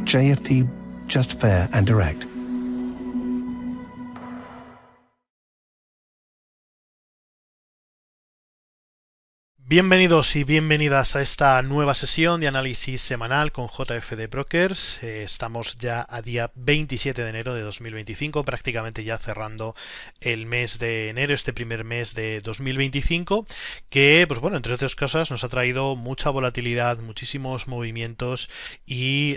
JFD, just fair and direct. Bienvenidos y bienvenidas a esta nueva sesión de análisis semanal con JFD Brokers. Estamos ya a día 27 de enero de 2025, prácticamente ya cerrando el mes de enero, este primer mes de 2025, que, pues bueno, entre otras cosas nos ha traído mucha volatilidad, muchísimos movimientos y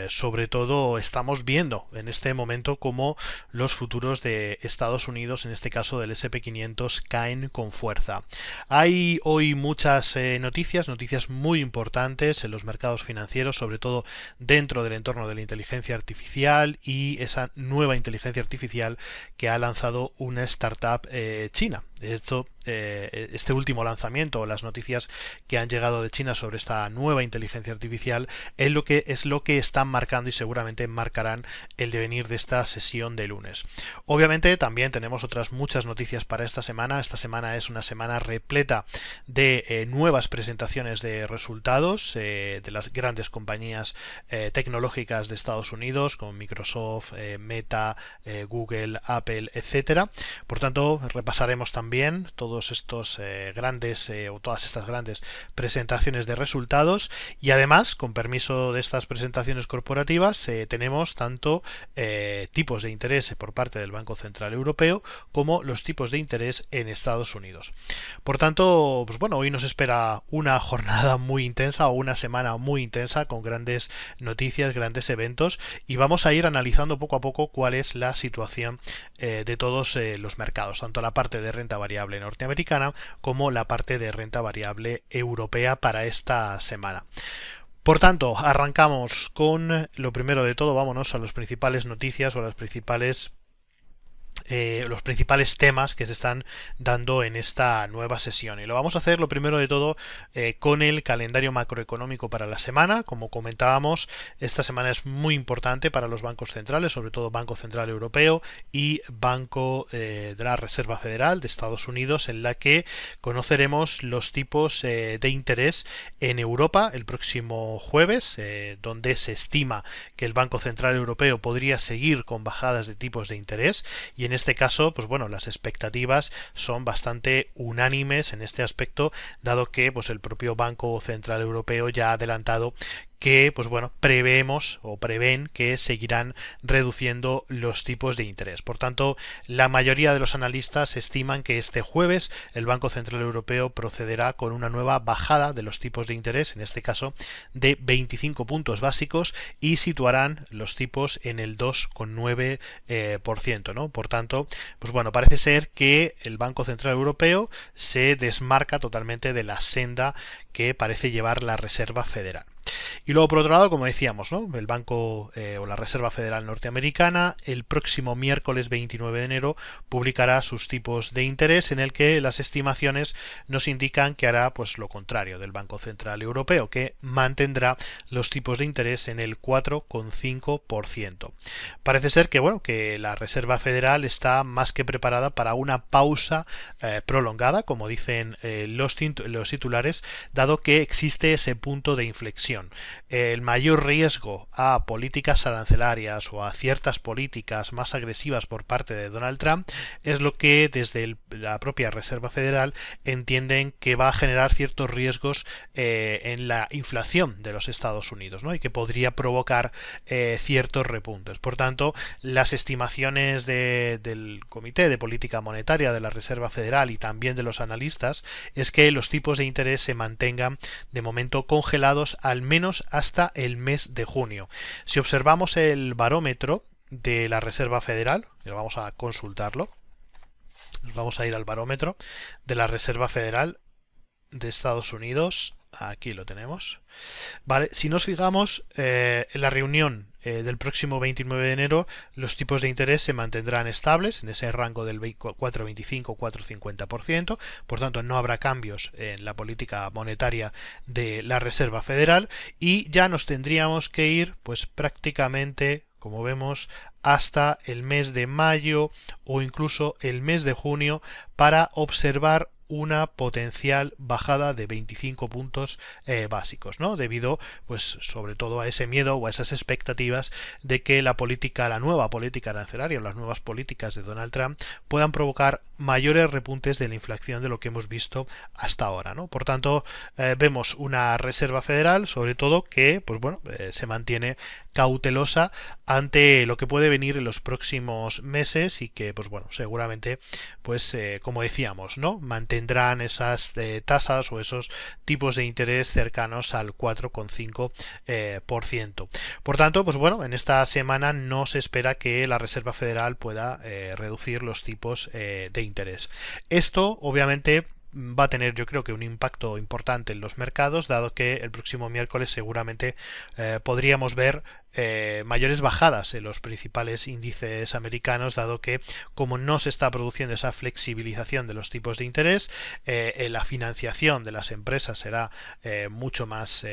sobre todo estamos viendo en este momento cómo los futuros de Estados Unidos, en este caso del S&P 500, caen con fuerza. Hay hoy muchas noticias muy importantes en los mercados financieros, sobre todo dentro del entorno de la inteligencia artificial y esa nueva inteligencia artificial que ha lanzado una startup china. Esto, este último lanzamiento o las noticias que han llegado de China sobre esta nueva inteligencia artificial es lo que están marcando y seguramente marcarán el devenir de esta sesión de lunes. Obviamente también tenemos otras muchas noticias para esta semana. Esta semana es una semana repleta de nuevas presentaciones de resultados de las grandes compañías tecnológicas de Estados Unidos como Microsoft, Meta, Google, Apple, etcétera. Por tanto, repasaremos también todos estos o todas estas grandes presentaciones de resultados y además, con permiso de estas presentaciones corporativas, tenemos tanto tipos de interés por parte del Banco Central Europeo como los tipos de interés en Estados Unidos. Por tanto, pues bueno, hoy nos espera una jornada muy intensa o una semana muy intensa con grandes noticias, grandes eventos y vamos a ir analizando poco a poco cuál es la situación de todos los mercados, tanto la parte de renta variable norteamericana como la parte de renta variable europea para esta semana. Por tanto, arrancamos con lo primero de todo, vámonos a las principales noticias o a las los principales temas que se están dando en esta nueva sesión. Y lo vamos a hacer lo primero de todo con el calendario macroeconómico para la semana. Como comentábamos, esta semana es muy importante para los bancos centrales, sobre todo Banco Central Europeo y Banco de la Reserva Federal de Estados Unidos, en la que conoceremos los tipos de interés en Europa el próximo jueves, donde se estima que el Banco Central Europeo podría seguir con bajadas de tipos de interés y en este caso, pues bueno, las expectativas son bastante unánimes en este aspecto, dado que pues el propio Banco Central Europeo ya ha adelantado que pues bueno, prevén que seguirán reduciendo los tipos de interés. Por tanto, la mayoría de los analistas estiman que este jueves el Banco Central Europeo procederá con una nueva bajada de los tipos de interés, en este caso de 25 puntos básicos, y situarán los tipos en el 2,9%, ¿no? Por tanto, pues bueno, parece ser que el Banco Central Europeo se desmarca totalmente de la senda que parece llevar la Reserva Federal. Y luego, por otro lado, como decíamos, ¿no? El Banco o la Reserva Federal Norteamericana el próximo miércoles 29 de enero publicará sus tipos de interés, en el que las estimaciones nos indican que hará pues lo contrario del Banco Central Europeo, que mantendrá los tipos de interés en el 4,5%. Parece ser que bueno, que la Reserva Federal está más que preparada para una pausa prolongada, como dicen los titulares, dado que existe ese punto de inflexión. El mayor riesgo a políticas arancelarias o a ciertas políticas más agresivas por parte de Donald Trump es lo que desde la propia Reserva Federal entienden que va a generar ciertos riesgos en la inflación de los Estados Unidos, ¿no? Y que podría provocar ciertos repuntes. Por tanto, las estimaciones del Comité de Política Monetaria de la Reserva Federal y también de los analistas es que los tipos de interés se mantengan de momento congelados al menos hasta el mes de junio. Si observamos el barómetro de la Reserva Federal, y vamos a consultarlo, vamos a ir al barómetro de la Reserva Federal de Estados Unidos. Aquí lo tenemos. Vale, si nos fijamos en la reunión del próximo 29 de enero, los tipos de interés se mantendrán estables en ese rango del 4,25-4,50%. Por tanto, no habrá cambios en la política monetaria de la Reserva Federal y ya nos tendríamos que ir pues prácticamente, como vemos, hasta el mes de mayo o incluso el mes de junio para observar una potencial bajada de 25 puntos básicos, ¿no? Debido, pues, sobre todo a ese miedo o a esas expectativas de que la nueva política arancelaria o las nuevas políticas de Donald Trump puedan provocar mayores repuntes de la inflación de lo que hemos visto hasta ahora, ¿no? Por tanto, vemos una Reserva Federal, sobre todo, que, pues bueno, se mantiene cautelosa ante lo que puede venir en los próximos meses y que, pues bueno, seguramente, pues como decíamos, ¿no? Mantendrán esas tasas o esos tipos de interés cercanos al 4,5%. Por tanto, pues bueno, en esta semana no se espera que la Reserva Federal pueda reducir los tipos de interés. Esto, obviamente, va a tener, yo creo, que un impacto importante en los mercados, dado que el próximo miércoles seguramente podríamos ver mayores bajadas en los principales índices americanos, dado que, como no se está produciendo esa flexibilización de los tipos de interés, la financiación de las empresas será mucho más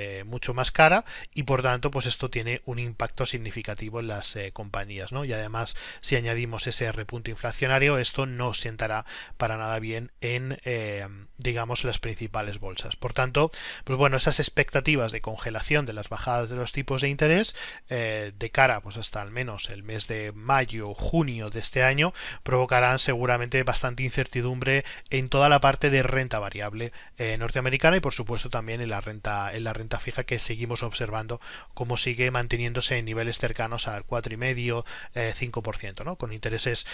cara, y por tanto, pues esto tiene un impacto significativo en las compañías, ¿no? Y además, si añadimos ese repunte inflacionario, esto no sentará para nada bien en digamos, las principales bolsas. Por tanto, pues bueno, esas expectativas de congelación de las bajadas de los tipos de interés de cara, pues hasta al menos el mes de mayo o junio de este año, provocarán seguramente bastante incertidumbre en toda la parte de renta variable norteamericana, y por supuesto también en la renta fija, que seguimos observando cómo sigue manteniéndose en niveles cercanos al 4,5-5%, ¿no? Con intereses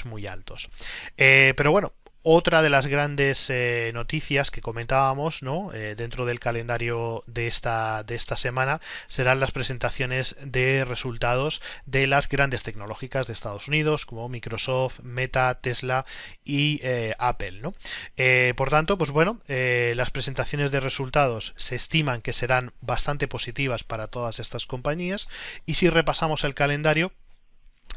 muy altos. Pero bueno, otra de las grandes noticias que comentábamos, ¿no? Dentro del calendario de esta semana serán las presentaciones de resultados de las grandes tecnológicas de Estados Unidos, como Microsoft, Meta, Tesla y Apple, ¿no? Por tanto, pues bueno, las presentaciones de resultados se estiman que serán bastante positivas para todas estas compañías, y si repasamos el calendario,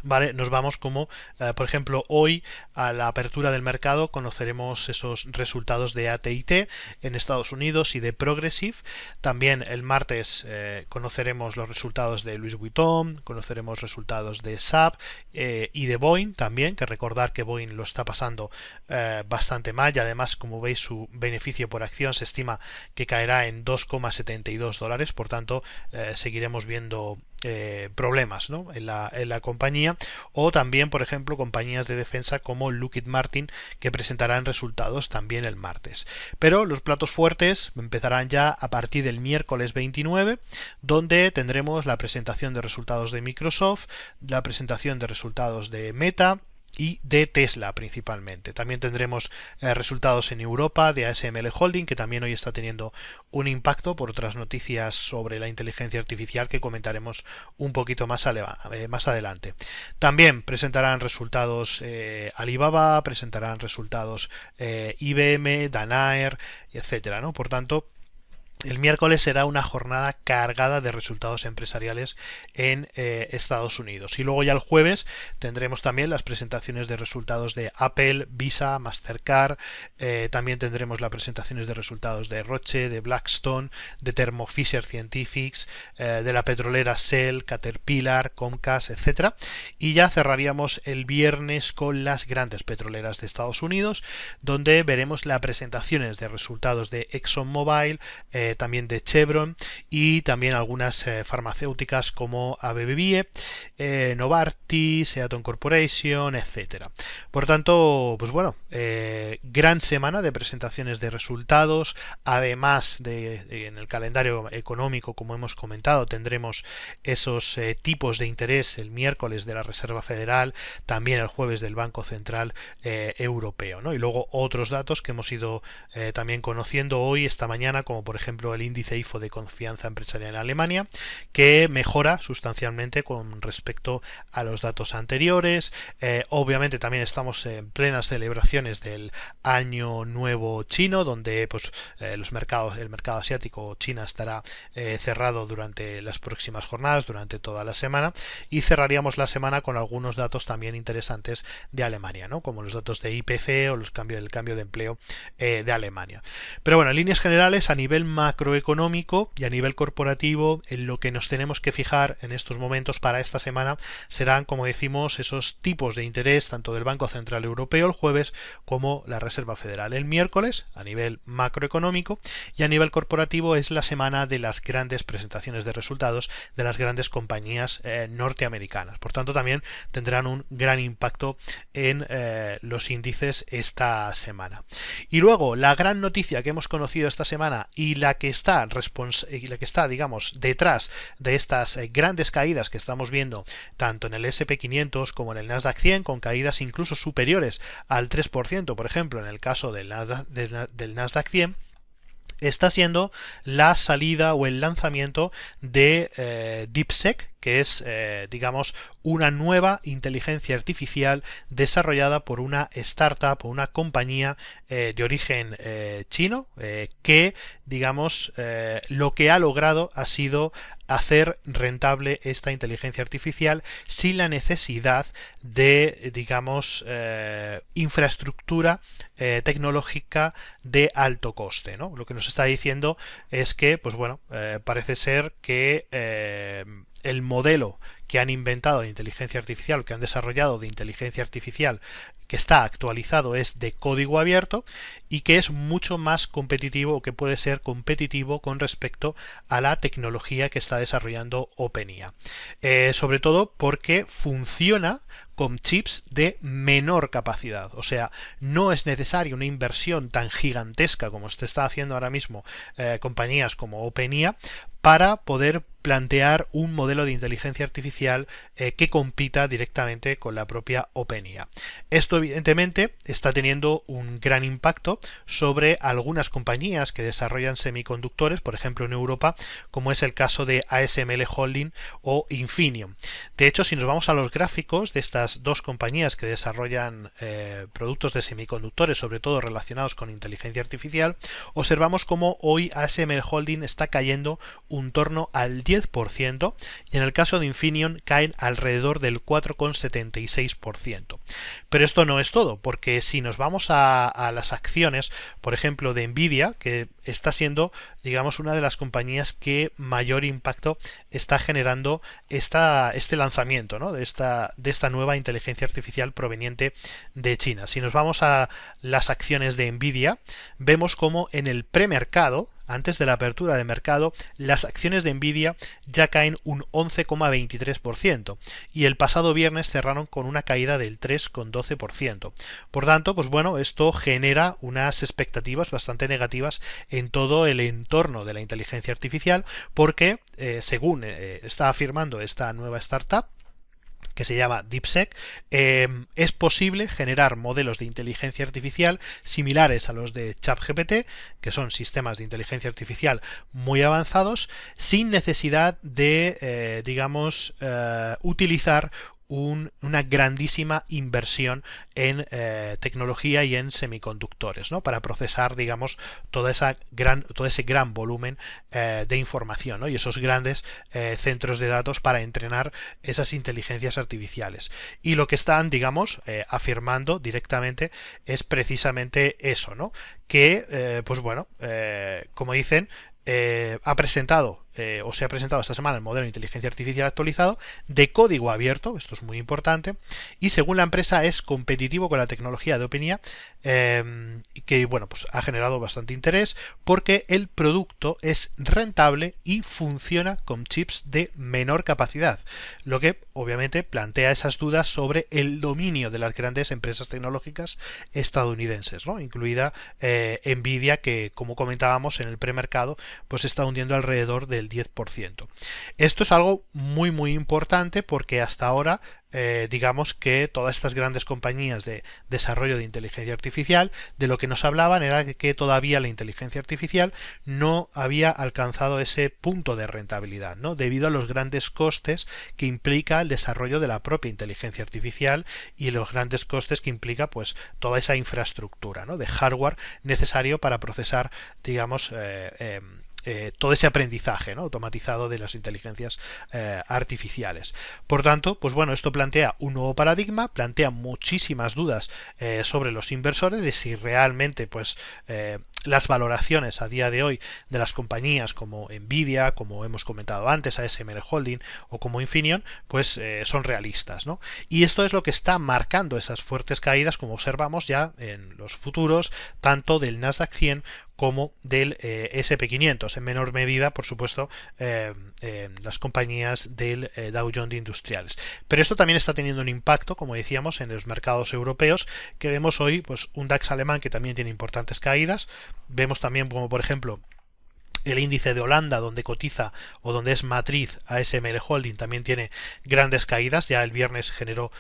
¿vale? Nos vamos como, por ejemplo, hoy a la apertura del mercado conoceremos esos resultados de AT&T en Estados Unidos y de Progressive. También el martes conoceremos los resultados de Louis Vuitton, conoceremos resultados de SAP y de Boeing también, que recordar que Boeing lo está pasando bastante mal, y además, como veis, su beneficio por acción se estima que caerá en $2,72, por tanto seguiremos viendo problemas, ¿no? en la compañía. O también, por ejemplo, compañías de defensa como Lockheed Martin, que presentarán resultados también el martes. Pero los platos fuertes empezarán ya a partir del miércoles 29, donde tendremos la presentación de resultados de Microsoft, la presentación de resultados de Meta y de Tesla principalmente. También tendremos resultados en Europa de ASML Holding, que también hoy está teniendo un impacto por otras noticias sobre la inteligencia artificial que comentaremos un poquito más adelante. También presentarán resultados Alibaba, presentarán resultados IBM, Danaher, etcétera, ¿no? Por tanto, el miércoles será una jornada cargada de resultados empresariales en Estados Unidos. Y luego ya el jueves tendremos también las presentaciones de resultados de Apple, Visa, Mastercard. También tendremos las presentaciones de resultados de Roche, de Blackstone, de Thermo Fisher Scientific, de la petrolera Shell, Caterpillar, Comcast, etc. Y ya cerraríamos el viernes con las grandes petroleras de Estados Unidos, donde veremos las presentaciones de resultados de ExxonMobil, también de Chevron, y también algunas farmacéuticas como AbbVie, Novartis, Eaton Corporation, etcétera. Por tanto, pues bueno, gran semana de presentaciones de resultados. Además en el calendario económico, como hemos comentado, tendremos esos tipos de interés el miércoles de la Reserva Federal, también el jueves del Banco Central Europeo, ¿no? Y luego otros datos que hemos ido también conociendo hoy, esta mañana, como por ejemplo el índice IFO de confianza empresarial en Alemania, que mejora sustancialmente con respecto a los datos anteriores. Obviamente también estamos en plenas celebraciones del Año Nuevo Chino, donde pues el mercado asiático, China, estará cerrado durante las próximas jornadas, durante toda la semana, y cerraríamos la semana con algunos datos también interesantes de Alemania, ¿no? Como los datos de IPC o el cambio de empleo de Alemania. Pero bueno, en líneas generales, a nivel macroeconómico y a nivel nivel corporativo, en lo que nos tenemos que fijar en estos momentos para esta semana serán, como decimos, esos tipos de interés tanto del Banco Central Europeo el jueves como la Reserva Federal el miércoles a nivel macroeconómico, y a nivel corporativo es la semana de las grandes presentaciones de resultados de las grandes compañías norteamericanas. Por tanto, también tendrán un gran impacto en los índices esta semana. Y luego, la gran noticia que hemos conocido esta semana y la que está, digamos, detrás de estas grandes caídas que estamos viendo tanto en el SP500 como en el Nasdaq 100, con caídas incluso superiores al 3%, por ejemplo, en el caso del Nasdaq 100, está siendo la salida o el lanzamiento de DeepSeek, que es, digamos, una nueva inteligencia artificial desarrollada por una startup o una compañía de origen chino, que, digamos, lo que ha logrado ha sido hacer rentable esta inteligencia artificial sin la necesidad de, digamos, infraestructura tecnológica de alto coste, ¿no? Lo que nos está diciendo es que, pues bueno, parece ser que el modelo que han inventado de inteligencia artificial, que han desarrollado de inteligencia artificial, que está actualizado, es de código abierto y que es mucho más competitivo, o que puede ser competitivo con respecto a la tecnología que está desarrollando OpenAI. Sobre todo porque funciona con chips de menor capacidad, o sea, no es necesaria una inversión tan gigantesca como se está haciendo ahora mismo compañías como OpenAI para poder plantear un modelo de inteligencia artificial que compita directamente con la propia OpenAI. Esto evidentemente está teniendo un gran impacto sobre algunas compañías que desarrollan semiconductores, por ejemplo en Europa, como es el caso de ASML Holding o Infineon. De hecho, si nos vamos a los gráficos de estas dos compañías que desarrollan productos de semiconductores, sobre todo relacionados con inteligencia artificial, observamos cómo hoy ASML Holding está cayendo un torno al 10%, y en el caso de Infineon caen alrededor del 4,76%. Pero esto no es todo, porque si nos vamos a las acciones, por ejemplo de Nvidia, que está siendo, digamos, una de las compañías que mayor impacto está generando este lanzamiento, ¿no?, de esta nueva inteligencia artificial proveniente de China. Si nos vamos a las acciones de Nvidia, vemos como en el premercado, antes de la apertura de mercado, las acciones de Nvidia ya caen un 11,23%, y el pasado viernes cerraron con una caída del 3,12%. Por tanto, pues bueno, esto genera unas expectativas bastante negativas en todo el entorno de la inteligencia artificial, porque según está afirmando esta nueva startup, que se llama DeepSeek, es posible generar modelos de inteligencia artificial similares a los de ChatGPT, que son sistemas de inteligencia artificial muy avanzados, sin necesidad de, digamos, utilizar una grandísima inversión en tecnología y en semiconductores, ¿no?, para procesar, digamos, todo ese gran volumen de información, ¿no?, y esos grandes centros de datos para entrenar esas inteligencias artificiales. Y lo que están, digamos, afirmando directamente es precisamente eso, ¿no?, que, pues bueno, como dicen, ha presentado o se ha presentado esta semana el modelo de inteligencia artificial actualizado de código abierto, esto es muy importante, y según la empresa es competitivo con la tecnología de OpenAI, que bueno, pues ha generado bastante interés porque el producto es rentable y funciona con chips de menor capacidad, lo que obviamente plantea esas dudas sobre el dominio de las grandes empresas tecnológicas estadounidenses, ¿no?, incluida Nvidia, que como comentábamos en el premercado, pues está hundiendo alrededor del 10%. Esto es algo muy muy importante porque hasta ahora digamos que todas estas grandes compañías de desarrollo de inteligencia artificial, de lo que nos hablaban era que todavía la inteligencia artificial no había alcanzado ese punto de rentabilidad, ¿no?, debido a los grandes costes que implica el desarrollo de la propia inteligencia artificial y los grandes costes que implica pues toda esa infraestructura, ¿no?, de hardware necesario para procesar, digamos, todo ese aprendizaje, ¿no?, automatizado de las inteligencias artificiales. Por tanto, pues bueno, esto plantea un nuevo paradigma, plantea muchísimas dudas sobre los inversores de si realmente pues las valoraciones a día de hoy de las compañías como Nvidia, como hemos comentado antes, ASML Holding o como Infineon, pues son realistas, ¿no? Y esto es lo que está marcando esas fuertes caídas, como observamos ya en los futuros, tanto del Nasdaq 100 como del SP500, en menor medida, por supuesto, las compañías del Dow Jones Industriales. Pero esto también está teniendo un impacto, como decíamos, en los mercados europeos, que vemos hoy pues un DAX alemán que también tiene importantes caídas. Vemos también como, por ejemplo, el índice de Holanda, donde cotiza o donde es matriz ASML Holding, también tiene grandes caídas. Ya el viernes generó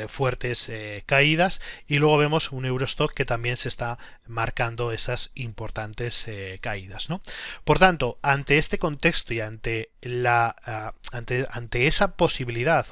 fuertes caídas. Y luego vemos un Eurostock que también se está marcando esas importantes caídas, ¿no? Por tanto, ante este contexto y ante esa posibilidad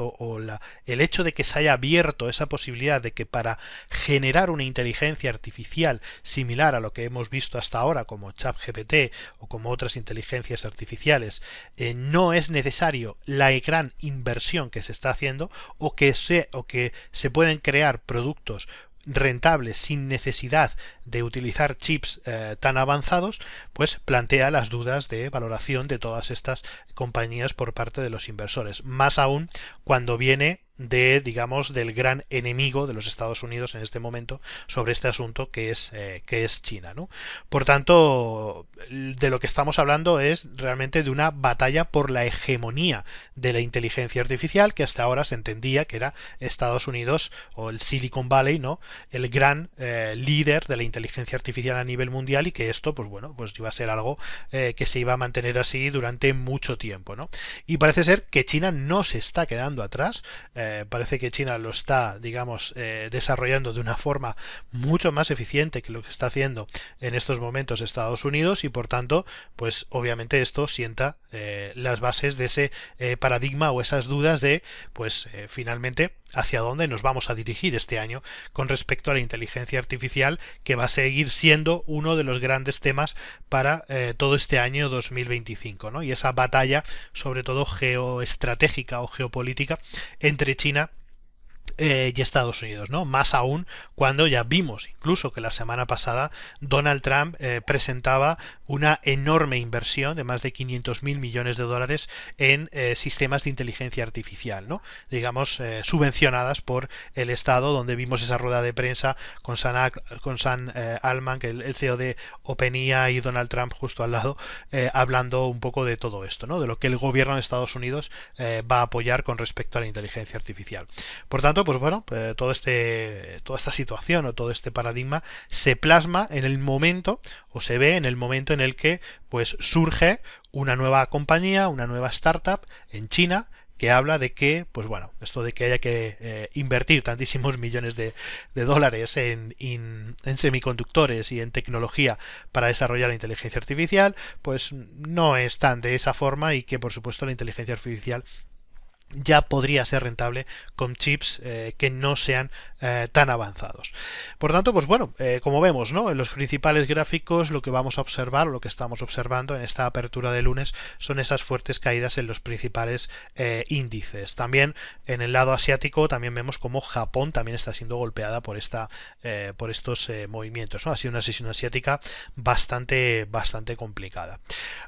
el hecho de que se haya abierto esa posibilidad de que para generar una inteligencia artificial similar a lo que hemos visto hasta ahora, como ChatGPT o como otras inteligencias artificiales, no es necesario la gran inversión que se está haciendo o que se pueden crear productos rentables sin necesidad de utilizar chips tan avanzados, pues plantea las dudas de valoración de todas estas compañías por parte de los inversores, más aún cuando viene digamos, del gran enemigo de los Estados Unidos en este momento sobre este asunto que es China, ¿no? Por tanto, de lo que estamos hablando es realmente de una batalla por la hegemonía de la inteligencia artificial, que hasta ahora se entendía que era Estados Unidos o el Silicon Valley, ¿no? El gran líder de la inteligencia artificial a nivel mundial, y que esto, pues bueno, pues iba a ser algo que se iba a mantener así durante mucho tiempo, ¿no? Y parece ser que China no se está quedando atrás. Parece que China lo está, digamos, desarrollando de una forma mucho más eficiente que lo que está haciendo en estos momentos Estados Unidos, y por tanto, pues obviamente esto sienta las bases de ese paradigma o esas dudas de, pues finalmente, hacia dónde nos vamos a dirigir este año con respecto a la inteligencia artificial, que va a seguir siendo uno de los grandes temas para todo este año 2025, ¿no? Y esa batalla, sobre todo geoestratégica o geopolítica, entre China y Estados Unidos, ¿no? Más aún cuando ya vimos incluso que la semana pasada Donald Trump presentaba una enorme inversión de más de 500.000 millones de dólares en sistemas de inteligencia artificial, ¿no? Digamos, subvencionadas por el Estado, donde vimos esa rueda de prensa con Sam Altman, que el CEO de OpenAI, y Donald Trump justo al lado, hablando un poco de todo esto, ¿no? De lo que el gobierno de Estados Unidos va a apoyar con respecto a la inteligencia artificial. Por tanto, pues bueno, toda esta situación o todo este paradigma se plasma en el momento, o se ve en el momento en el que pues surge una nueva compañía, una nueva startup en China, que habla de que, pues bueno, esto de que haya que invertir tantísimos millones de dólares en semiconductores y en tecnología para desarrollar la inteligencia artificial, pues no es tan de esa forma, y que por supuesto la inteligencia artificial ya podría ser rentable con chips que no sean tan avanzados. Por tanto, pues bueno, como vemos, ¿no? En los principales gráficos lo que vamos a observar, o lo que estamos observando en esta apertura de lunes, son esas fuertes caídas en los principales índices. También en el lado asiático también vemos como Japón también está siendo golpeada por estos movimientos, ¿no? Ha sido una sesión asiática bastante complicada.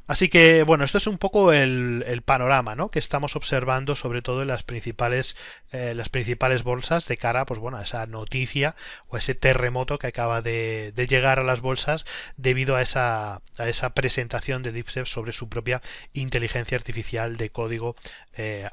Así que bueno, esto es un poco el panorama, ¿no?, que estamos observando sobre todo en las principales bolsas, de cara, pues bueno, a esa noticia o a ese terremoto que acaba de llegar a las bolsas debido a esa presentación de DeepSeek sobre su propia inteligencia artificial de código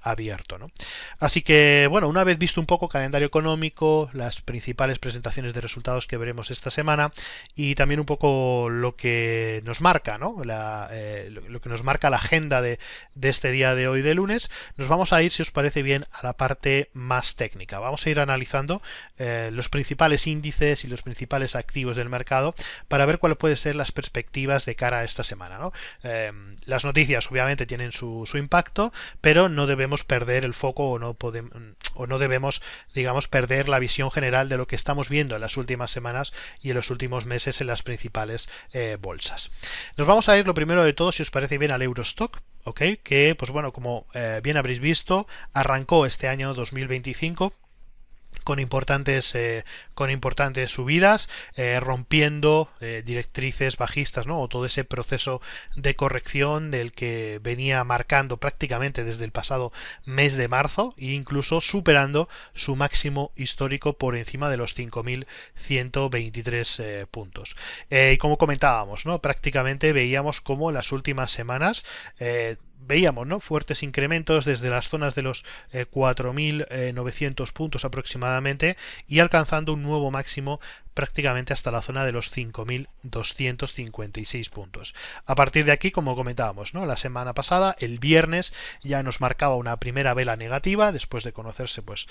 abierto, ¿no? Así que bueno, una vez visto un poco calendario económico, las principales presentaciones de resultados que veremos esta semana, y también un poco lo que nos marca, ¿no?, lo que nos marca la agenda de este día de hoy de lunes, nos vamos a ir, si os parece bien, a la parte más técnica. Vamos a ir analizando los principales índices y los principales activos del mercado para ver cuáles pueden ser las perspectivas de cara a esta semana, ¿no? Las noticias obviamente tienen su impacto, pero no debemos perder el foco o no debemos, digamos, perder la visión general de lo que estamos viendo en las últimas semanas y en los últimos meses en las principales bolsas. Nos vamos a ir, lo primero de todo, si os parece bien, al Eurostock. Okay, que pues bueno, como bien habréis visto, arrancó este año 2025 con importantes subidas, rompiendo directrices bajistas, ¿no? O todo ese proceso de corrección del que venía marcando prácticamente desde el pasado mes de marzo e incluso superando su máximo histórico por encima de los 5.123 puntos. Y como comentábamos, ¿no? Prácticamente veíamos como las últimas semanas veíamos, ¿no? Fuertes incrementos desde las zonas de los 4.900 puntos aproximadamente y alcanzando un nuevo máximo prácticamente hasta la zona de los 5.256 puntos. A partir de aquí, como comentábamos, ¿no? La semana pasada, el viernes, ya nos marcaba una primera vela negativa después de conocerse pues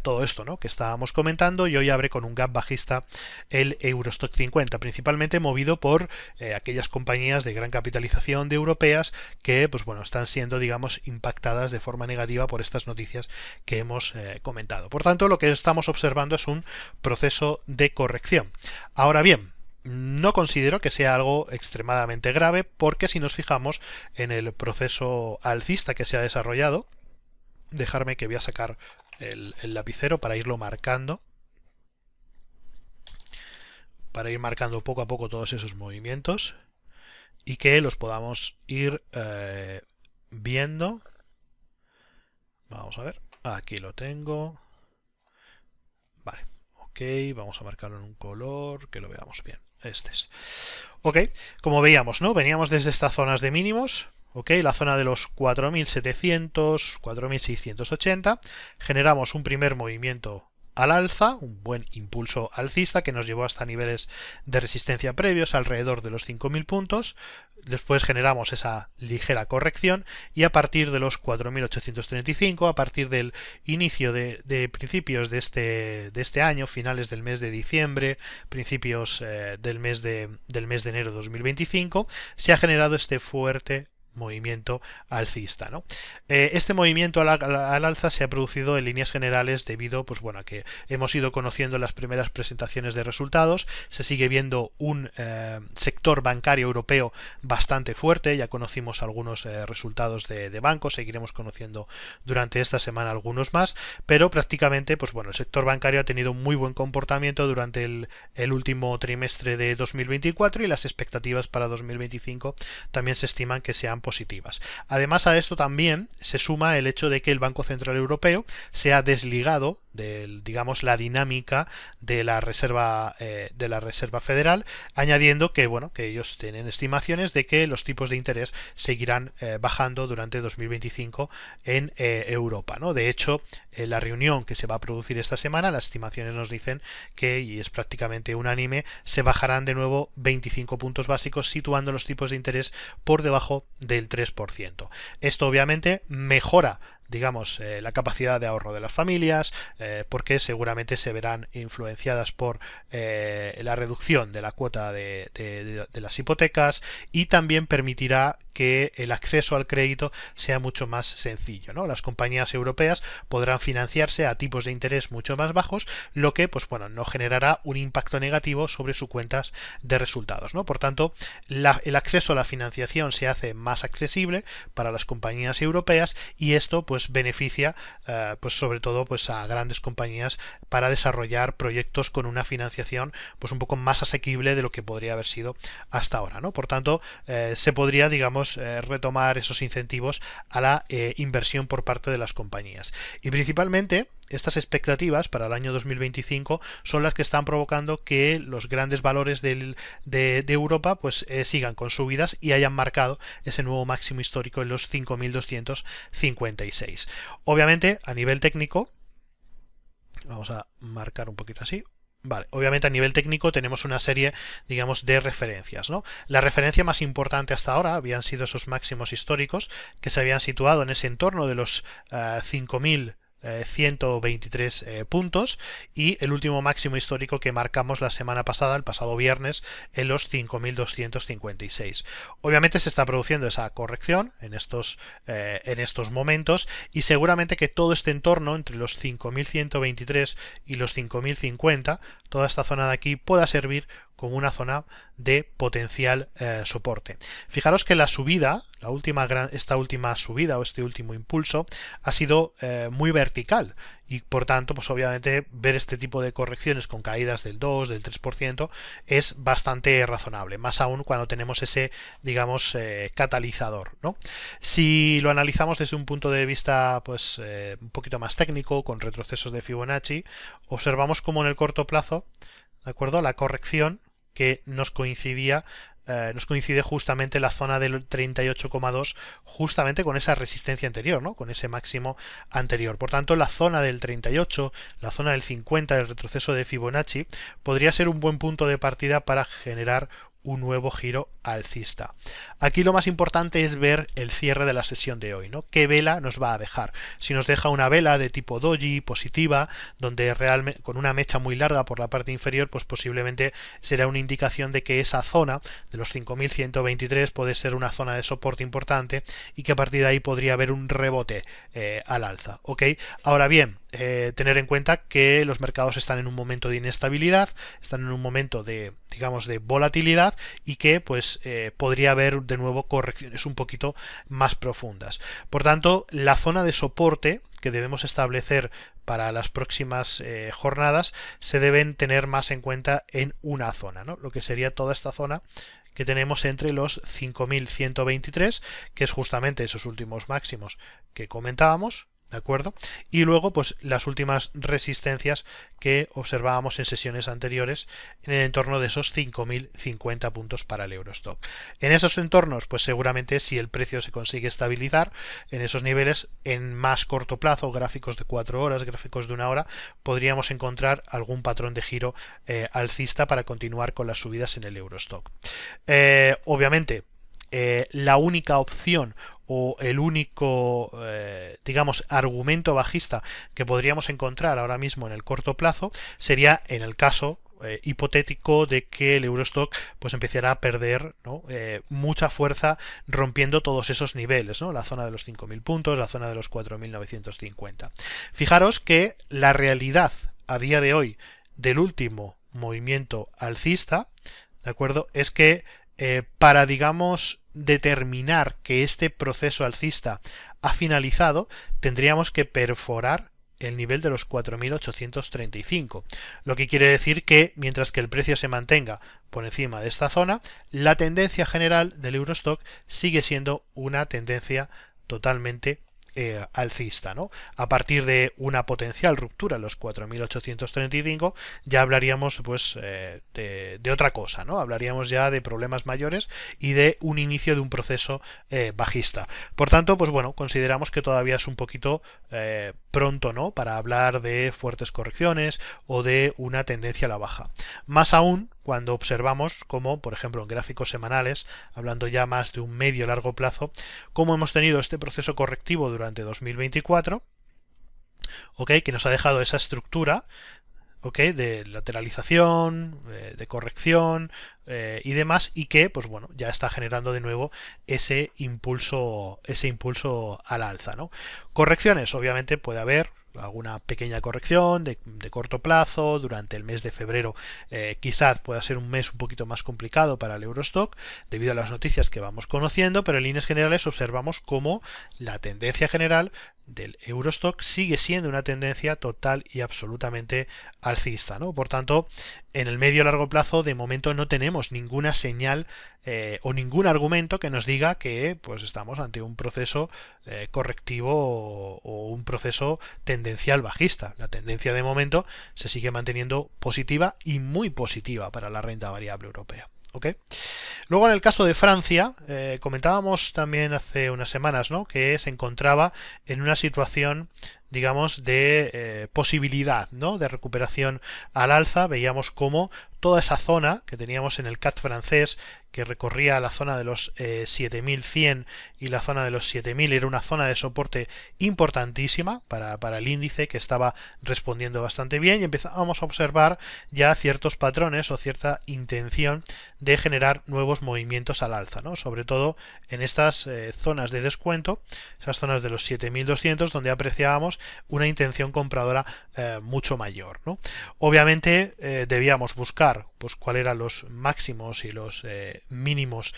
todo esto, ¿no? Que estábamos comentando, y hoy abre con un gap bajista el Eurostock 50, principalmente movido por aquellas compañías de gran capitalización de europeas que pues bueno, están siendo, digamos, impactadas de forma negativa por estas noticias que hemos comentado. Por tanto, lo que estamos observando es un proceso de corrección. Ahora bien, no considero que sea algo extremadamente grave, porque si nos fijamos en el proceso alcista que se ha desarrollado, dejarme que voy a sacar el lapicero para irlo marcando, para ir marcando poco a poco todos esos movimientos y que los podamos ir viendo. Vamos a ver, aquí lo tengo. Vale. Ok, vamos a marcarlo en un color que lo veamos bien. Este es. Ok, como veíamos, ¿no? Veníamos desde estas zonas de mínimos. Ok, la zona de los 4.700, 4.680. Generamos un primer movimiento al alza, un buen impulso alcista que nos llevó hasta niveles de resistencia previos alrededor de los 5.000 puntos. Después generamos esa ligera corrección y a partir de los 4.835, a partir del inicio de principios de este año, finales del mes de diciembre, principios del mes de enero de 2025, se ha generado este fuerte movimiento alcista, ¿no? Este movimiento al alza se ha producido en líneas generales debido, pues bueno, a que hemos ido conociendo las primeras presentaciones de resultados. Se sigue viendo un sector bancario europeo bastante fuerte. Ya conocimos algunos resultados de bancos, seguiremos conociendo durante esta semana algunos más, pero prácticamente, pues bueno, el sector bancario ha tenido un muy buen comportamiento durante el último trimestre de 2024 y las expectativas para 2025 también se estiman que sean positivas. Además, a esto también se suma el hecho de que el Banco Central Europeo se ha desligado de, digamos, la dinámica de la Reserva Federal, añadiendo que bueno, que ellos tienen estimaciones de que los tipos de interés seguirán bajando durante 2025 en Europa, ¿no? De hecho, en la reunión que se va a producir esta semana, las estimaciones nos dicen que, y es prácticamente unánime, se bajarán de nuevo 25 puntos básicos, situando los tipos de interés por debajo del 3%. Esto obviamente mejora, digamos, la capacidad de ahorro de las familias, porque seguramente se verán influenciadas por la reducción de la cuota de las hipotecas, y también permitirá que el acceso al crédito sea mucho más sencillo, ¿no? Las compañías europeas podrán financiarse a tipos de interés mucho más bajos, lo que, pues bueno, no generará un impacto negativo sobre sus cuentas de resultados, ¿no? Por tanto, el acceso a la financiación se hace más accesible para las compañías europeas, y esto pues beneficia pues sobre todo pues a grandes compañías para desarrollar proyectos con una financiación pues un poco más asequible de lo que podría haber sido hasta ahora, ¿no? Por tanto, se podría, digamos, retomar esos incentivos a la inversión por parte de las compañías. Y principalmente estas expectativas para el año 2025 son las que están provocando que los grandes valores de Europa pues sigan con subidas y hayan marcado ese nuevo máximo histórico en los 5.256. Obviamente, a nivel técnico, vamos a marcar un poquito así. Vale, obviamente a nivel técnico tenemos una serie, digamos, de referencias, ¿no? La referencia más importante hasta ahora habían sido esos máximos históricos que se habían situado en ese entorno de los 5.123 puntos, y el último máximo histórico que marcamos la semana pasada, el pasado viernes, en los 5.256. Obviamente se está produciendo esa corrección en estos momentos, y seguramente que todo este entorno entre los 5.123 y los 5.050, toda esta zona de aquí, pueda servir como una zona de potencial soporte. Fijaros que la subida, esta última subida o este último impulso ha sido muy vertical y por tanto, pues obviamente ver este tipo de correcciones con caídas del 2, del 3% es bastante razonable, más aún cuando tenemos ese, digamos, catalizador, ¿no? Si lo analizamos desde un punto de vista pues un poquito más técnico, con retrocesos de Fibonacci, observamos como en el corto plazo, ¿de acuerdo?, la corrección que nos coincide justamente la zona del 38,2 justamente con esa resistencia anterior, ¿no?, con ese máximo anterior. Por tanto, la zona del 38, la zona del 50 del retroceso de Fibonacci podría ser un buen punto de partida para generar un nuevo giro alcista. Aquí lo más importante es ver el cierre de la sesión de hoy, ¿no? ¿Qué vela nos va a dejar? Si nos deja una vela de tipo doji positiva, donde realmente con una mecha muy larga por la parte inferior, pues posiblemente será una indicación de que esa zona de los 5.123 puede ser una zona de soporte importante y que a partir de ahí podría haber un rebote al alza, ¿ok? Ahora bien, tener en cuenta que los mercados están en un momento de inestabilidad, están en un momento de, digamos, de volatilidad y que pues podría haber de nuevo correcciones un poquito más profundas. Por tanto, la zona de soporte que debemos establecer para las próximas jornadas se deben tener más en cuenta en una zona, ¿no?, lo que sería toda esta zona que tenemos entre los 5.123, que es justamente esos últimos máximos que comentábamos, ¿de acuerdo? Y luego, pues las últimas resistencias que observábamos en sesiones anteriores en el entorno de esos 5.050 puntos para el Eurostock. En esos entornos, pues seguramente si el precio se consigue estabilizar en esos niveles, en más corto plazo, gráficos de 4 horas, gráficos de 1 hora, podríamos encontrar algún patrón de giro alcista para continuar con las subidas en el Eurostock. Obviamente, la única opción o el único, digamos, argumento bajista que podríamos encontrar ahora mismo en el corto plazo sería en el caso hipotético de que el Eurostock pues empezara a perder, ¿no?, mucha fuerza rompiendo todos esos niveles, ¿no?, la zona de los 5.000 puntos, la zona de los 4.950. Fijaros que la realidad a día de hoy del último movimiento alcista, ¿de acuerdo?, es que para, digamos, determinar que este proceso alcista ha finalizado, tendríamos que perforar el nivel de los 4.835, lo que quiere decir que mientras que el precio se mantenga por encima de esta zona, la tendencia general del Eurostock sigue siendo una tendencia totalmente alcista, ¿no? A partir de una potencial ruptura en los 4.835 ya hablaríamos pues de otra cosa, ¿no? Hablaríamos ya de problemas mayores y de un inicio de un proceso bajista. Por tanto, pues bueno, consideramos que todavía es un poquito pronto, ¿no?, para hablar de fuertes correcciones o de una tendencia a la baja. Más aún cuando observamos como, por ejemplo, en gráficos semanales, hablando ya más de un medio largo plazo, cómo hemos tenido este proceso correctivo durante 2024, ¿ok?, que nos ha dejado esa estructura, ¿ok?, de lateralización, de corrección y demás, y que pues bueno, ya está generando de nuevo ese impulso al alza, ¿no? Correcciones, obviamente puede haber alguna pequeña corrección de corto plazo durante el mes de febrero. Quizás pueda ser un mes un poquito más complicado para el Eurostock debido a las noticias que vamos conociendo, pero en líneas generales observamos cómo la tendencia general del Eurostock sigue siendo una tendencia total y absolutamente alcista, ¿no? Por tanto, en el medio largo plazo de momento no tenemos ninguna señal o ningún argumento que nos diga que pues estamos ante un proceso correctivo o un proceso tendencial bajista. La tendencia de momento se sigue manteniendo positiva y muy positiva para la renta variable europea. ¿Okay? Luego en el caso de Francia, comentábamos también hace unas semanas, ¿no?, que se encontraba en una situación, digamos, de posibilidad, ¿no?, de recuperación al alza. Veíamos cómo toda esa zona que teníamos en el CAC francés, que recorría la zona de los 7100 y la zona de los 7000 era una zona de soporte importantísima para el índice, que estaba respondiendo bastante bien, y empezábamos a observar ya ciertos patrones o cierta intención de generar nuevos movimientos al alza, ¿no? Sobre todo en estas zonas de descuento, esas zonas de los 7200, donde apreciábamos una intención compradora mucho mayor, ¿no? Obviamente debíamos buscar pues cuáles eran los máximos y los mínimos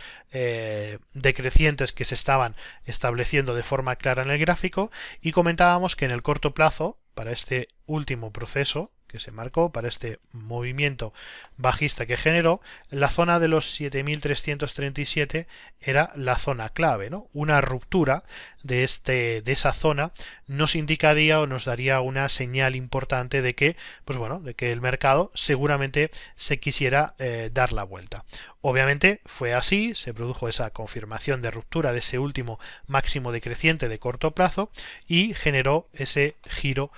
decrecientes que se estaban estableciendo de forma clara en el gráfico, y comentábamos que en el corto plazo, para este último proceso que se marcó, para este movimiento bajista que generó, la zona de los 7337 era la zona clave, ¿no? Una ruptura de esa zona nos indicaría o nos daría una señal importante de que, pues bueno, de que el mercado seguramente se quisiera dar la vuelta. Obviamente fue así, se produjo esa confirmación de ruptura de ese último máximo decreciente de corto plazo y generó ese giro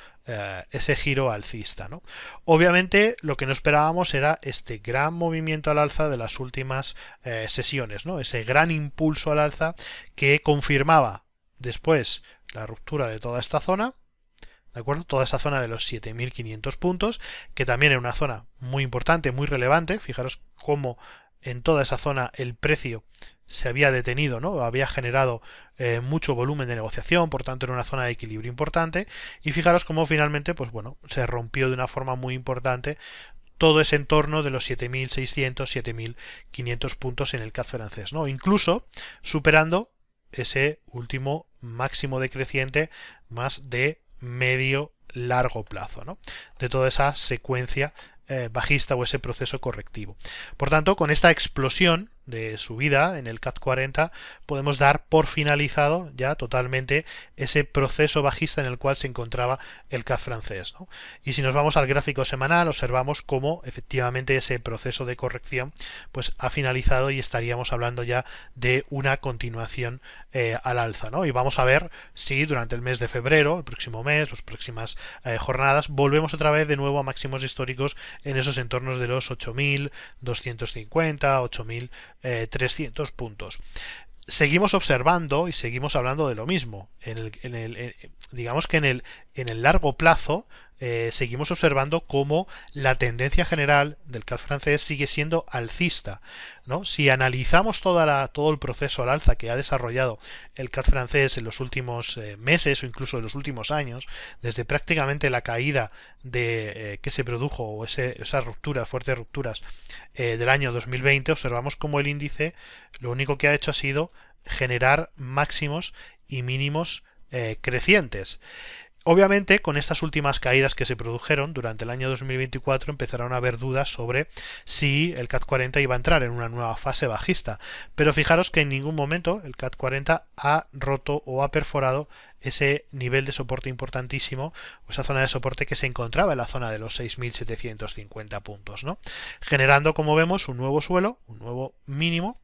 alcista, ¿no? Obviamente lo que no esperábamos era este gran movimiento al alza de las últimas sesiones, ¿no? Ese gran impulso al alza que confirmaba después la ruptura de toda esta zona, ¿de acuerdo? Toda esa zona de los 7500 puntos, que también era una zona muy importante, muy relevante. Fijaros cómo en toda esa zona el precio se había detenido, ¿no? Había generado mucho volumen de negociación, por tanto era una zona de equilibrio importante, y fijaros cómo finalmente, pues bueno, se rompió de una forma muy importante todo ese entorno de los 7600, 7500 puntos en el CAC francés, ¿no? Incluso superando ese último máximo decreciente más de medio largo plazo, ¿no? De toda esa secuencia bajista o ese proceso correctivo. Por tanto, con esta explosión de subida en el CAC 40 podemos dar por finalizado ya totalmente ese proceso bajista en el cual se encontraba el CAC francés, ¿no? Y si nos vamos al gráfico semanal, observamos cómo efectivamente ese proceso de corrección pues ha finalizado y estaríamos hablando ya de una continuación al alza, ¿no? Y vamos a ver si durante el mes de febrero, el próximo mes, las próximas jornadas, volvemos otra vez de nuevo a máximos históricos en esos entornos de los 8.250, 8.300 puntos. Seguimos observando y seguimos hablando de lo mismo. Digamos que en el largo plazo seguimos observando cómo la tendencia general del CAC francés sigue siendo alcista, ¿no? Si analizamos todo el proceso al alza que ha desarrollado el CAC francés en los últimos meses o incluso en los últimos años, desde prácticamente la caída que se produjo o esas rupturas, fuertes rupturas del año 2020, observamos cómo el índice lo único que ha hecho ha sido generar máximos y mínimos crecientes. Obviamente, con estas últimas caídas que se produjeron durante el año 2024 empezaron a haber dudas sobre si el CAC 40 iba a entrar en una nueva fase bajista, pero fijaros que en ningún momento el CAC 40 ha roto o ha perforado ese nivel de soporte importantísimo, o esa zona de soporte que se encontraba en la zona de los 6.750 puntos, ¿no? Generando, como vemos, un nuevo suelo, un nuevo mínimo.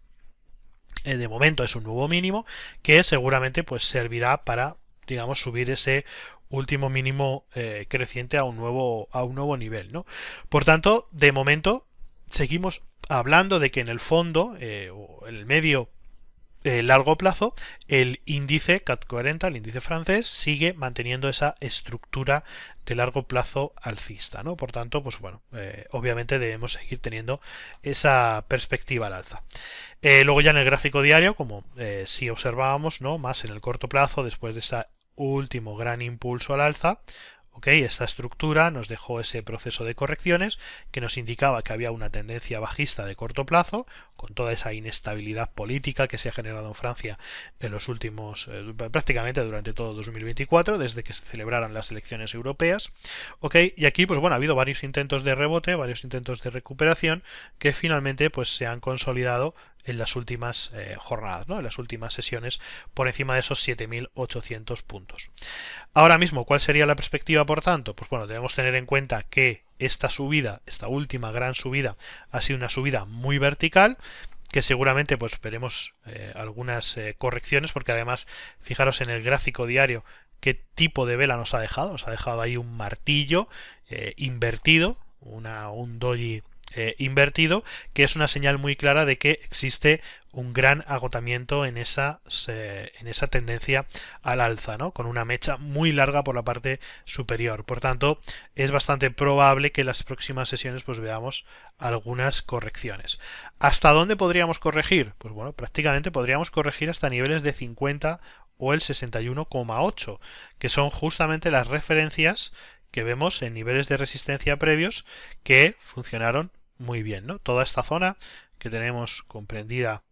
De momento es un nuevo mínimo que seguramente pues servirá para, digamos, subir ese último mínimo creciente a un nuevo nivel, ¿no? Por tanto, de momento seguimos hablando de que en el fondo o en el medio largo plazo el índice CAC 40, el índice francés, sigue manteniendo esa estructura de largo plazo alcista, ¿no? Por tanto, pues bueno, obviamente debemos seguir teniendo esa perspectiva al alza. Luego ya en el gráfico diario, como si observábamos, ¿no? Más en el corto plazo, después de esa último gran impulso al alza, esta estructura nos dejó ese proceso de correcciones que nos indicaba que había una tendencia bajista de corto plazo, con toda esa inestabilidad política que se ha generado en Francia en los últimos, prácticamente durante todo 2024, desde que se celebraran las elecciones europeas. Y aquí, pues bueno, ha habido varios intentos de rebote, varios intentos de recuperación que finalmente pues se han consolidado en las últimas jornadas, ¿no? En las últimas sesiones por encima de esos 7.800 puntos. Ahora mismo, ¿cuál sería la perspectiva, por tanto? Pues bueno, debemos tener en cuenta que esta subida, esta última gran subida, ha sido una subida muy vertical, que seguramente pues veremos algunas correcciones, porque además, fijaros en el gráfico diario qué tipo de vela nos ha dejado ahí un martillo invertido, un doji invertido, que es una señal muy clara de que existe un gran agotamiento en esa tendencia al alza, ¿no? Con una mecha muy larga por la parte superior. Por tanto, es bastante probable que en las próximas sesiones pues veamos algunas correcciones. ¿Hasta dónde podríamos corregir? Pues bueno, prácticamente podríamos corregir hasta niveles de 50 o el 61,8, que son justamente las referencias que vemos en niveles de resistencia previos que funcionaron muy bien, ¿no? Toda esta zona que tenemos comprendida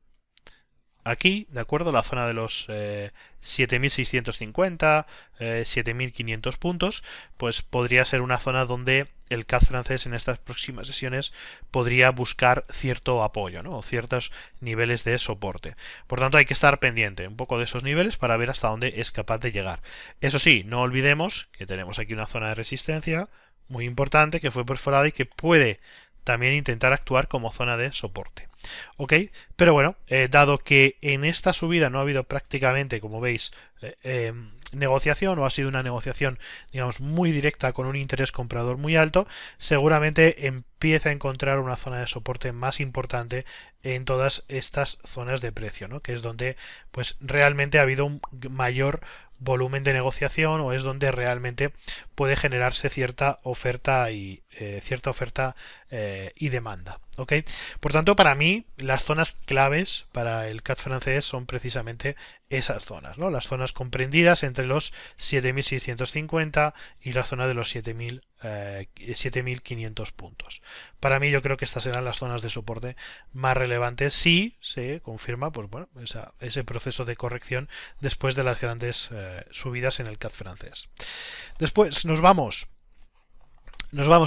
aquí, ¿de acuerdo? La zona de los 7.650, 7.500 puntos, pues podría ser una zona donde el CAC francés en estas próximas sesiones podría buscar cierto apoyo, ¿no? O ciertos niveles de soporte. Por tanto, hay que estar pendiente un poco de esos niveles para ver hasta dónde es capaz de llegar. Eso sí, no olvidemos que tenemos aquí una zona de resistencia muy importante que fue perforada y que puede también intentar actuar como zona de soporte. ¿Ok? Pero bueno, dado que en esta subida no ha habido prácticamente, como veis, negociación, o ha sido una negociación, digamos, muy directa con un interés comprador muy alto, seguramente empieza a encontrar una zona de soporte más importante en todas estas zonas de precio, ¿no? Que es donde pues realmente ha habido un mayor volumen de negociación, o es donde realmente puede generarse cierta oferta y demanda. ¿Ok? Por tanto, para mí las zonas claves para el CAC francés son precisamente esas zonas, ¿no? Las zonas comprendidas entre los 7.650 y la zona de los 7.500 puntos. Para mí, yo creo que estas serán las zonas de soporte más relevantes si se confirma, pues bueno, ese proceso de corrección después de las grandes subidas en el CAC francés. Después nos vamos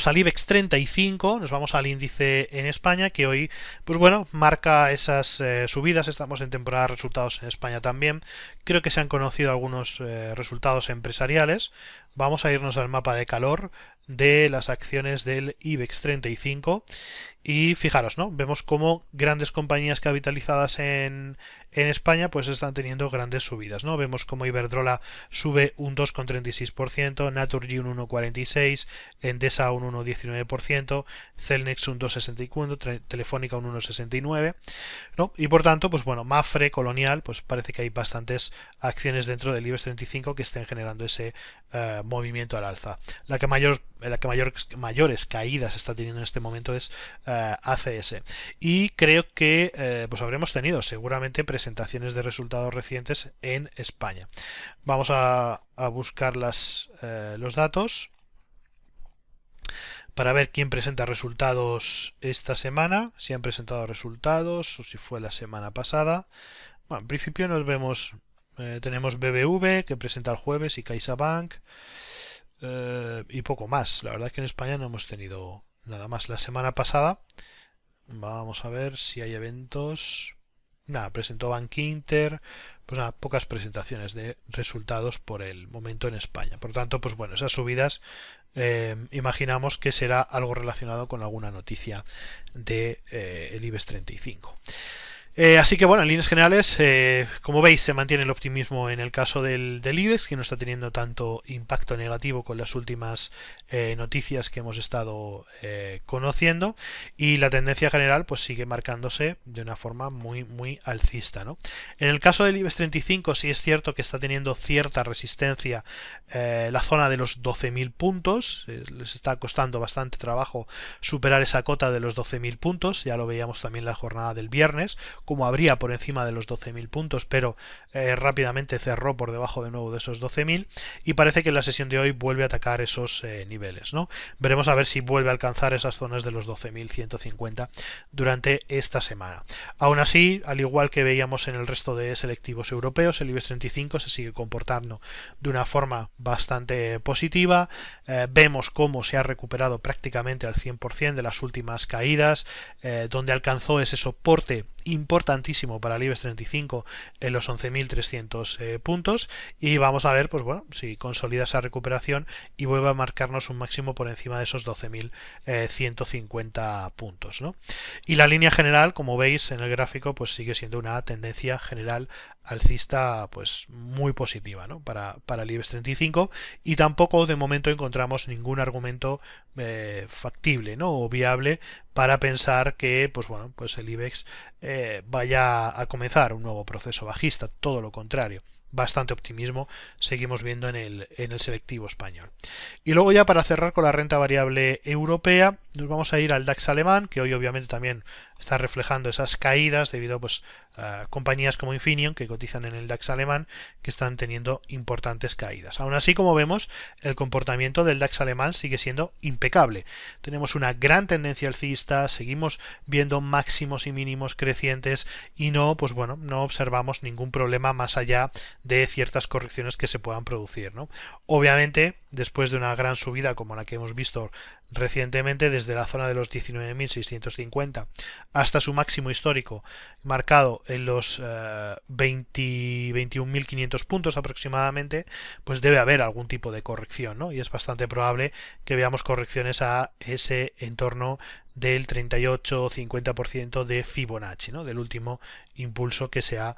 al IBEX 35, nos vamos al índice en España, que hoy, pues bueno, marca esas subidas. Estamos en temporada de resultados en España también. Creo que se han conocido algunos resultados empresariales. Vamos a irnos al mapa de calor de las acciones del IBEX 35 y fijaros, ¿no? Vemos cómo grandes compañías capitalizadas en España pues están teniendo grandes subidas, ¿no? Vemos como Iberdrola sube un 2,36%, Naturgy un 1,46%, Endesa un 1,19%, Celnex un 2,64%, Telefónica un 1,69%, ¿no? Y por tanto, pues bueno, Mapfre, Colonial, pues parece que hay bastantes acciones dentro del IBEX 35 que estén generando ese movimiento al alza. La que mayores caídas está teniendo en este momento es ACS, y creo que pues habremos tenido seguramente presentaciones de resultados recientes en España. Vamos a buscar los datos para ver quién presenta resultados esta semana, si han presentado resultados o si fue la semana pasada. Bueno, en principio nos vemos, tenemos BBV que presenta el jueves y CaixaBank, y poco más. La verdad es que en España no hemos tenido nada más. La semana pasada, vamos a ver si hay eventos. Nada, presentó Bank Inter, pues nada, pocas presentaciones de resultados por el momento en España. Por tanto, pues bueno, esas subidas imaginamos que será algo relacionado con alguna noticia de el IBEX 35. Así que bueno, en líneas generales, como veis, se mantiene el optimismo en el caso del IBEX, que no está teniendo tanto impacto negativo con las últimas noticias que hemos estado conociendo, y la tendencia general pues sigue marcándose de una forma muy alcista, ¿no? En el caso del IBEX 35 sí es cierto que está teniendo cierta resistencia la zona de los 12.000 puntos, les está costando bastante trabajo superar esa cota de los 12.000 puntos, ya lo veíamos también en la jornada del viernes, como habría por encima de los 12.000 puntos, pero rápidamente cerró por debajo de nuevo de esos 12.000, y parece que en la sesión de hoy vuelve a atacar esos niveles, ¿no? Veremos a ver si vuelve a alcanzar esas zonas de los 12.150 durante esta semana. Aún así, al igual que veíamos en el resto de selectivos europeos, el IBEX 35 se sigue comportando de una forma bastante positiva. Vemos cómo se ha recuperado prácticamente al 100% de las últimas caídas, donde alcanzó ese soporte importante importantísimo para el IBEX 35 en los 11.300 puntos, y vamos a ver, pues bueno, si consolida esa recuperación y vuelve a marcarnos un máximo por encima de esos 12.150 puntos, ¿no? Y la línea general, como veis en el gráfico, pues sigue siendo una tendencia general alcista pues muy positiva, ¿no? para el IBEX 35, y tampoco de momento encontramos ningún argumento factible, ¿no? O viable para pensar que pues bueno, pues el IBEX vaya a comenzar un nuevo proceso bajista. Todo lo contrario, bastante optimismo seguimos viendo en el selectivo español. Y luego, ya para cerrar con la renta variable europea, nos vamos a ir al DAX alemán, que hoy obviamente también está reflejando esas caídas debido pues, a compañías como Infineon, que cotizan en el DAX alemán, que están teniendo importantes caídas. Aún así, como vemos, el comportamiento del DAX alemán sigue siendo impecable. Tenemos una gran tendencia alcista, seguimos viendo máximos y mínimos crecientes, y no observamos ningún problema más allá de ciertas correcciones que se puedan producir, ¿no? Obviamente, después de una gran subida como la que hemos visto recientemente, desde la zona de los 19.650 hasta su máximo histórico marcado en los 21.500 puntos aproximadamente, pues debe haber algún tipo de corrección, ¿no? Y es bastante probable que veamos correcciones a ese entorno del 38 o 50% de Fibonacci, ¿no? Del último impulso que se ha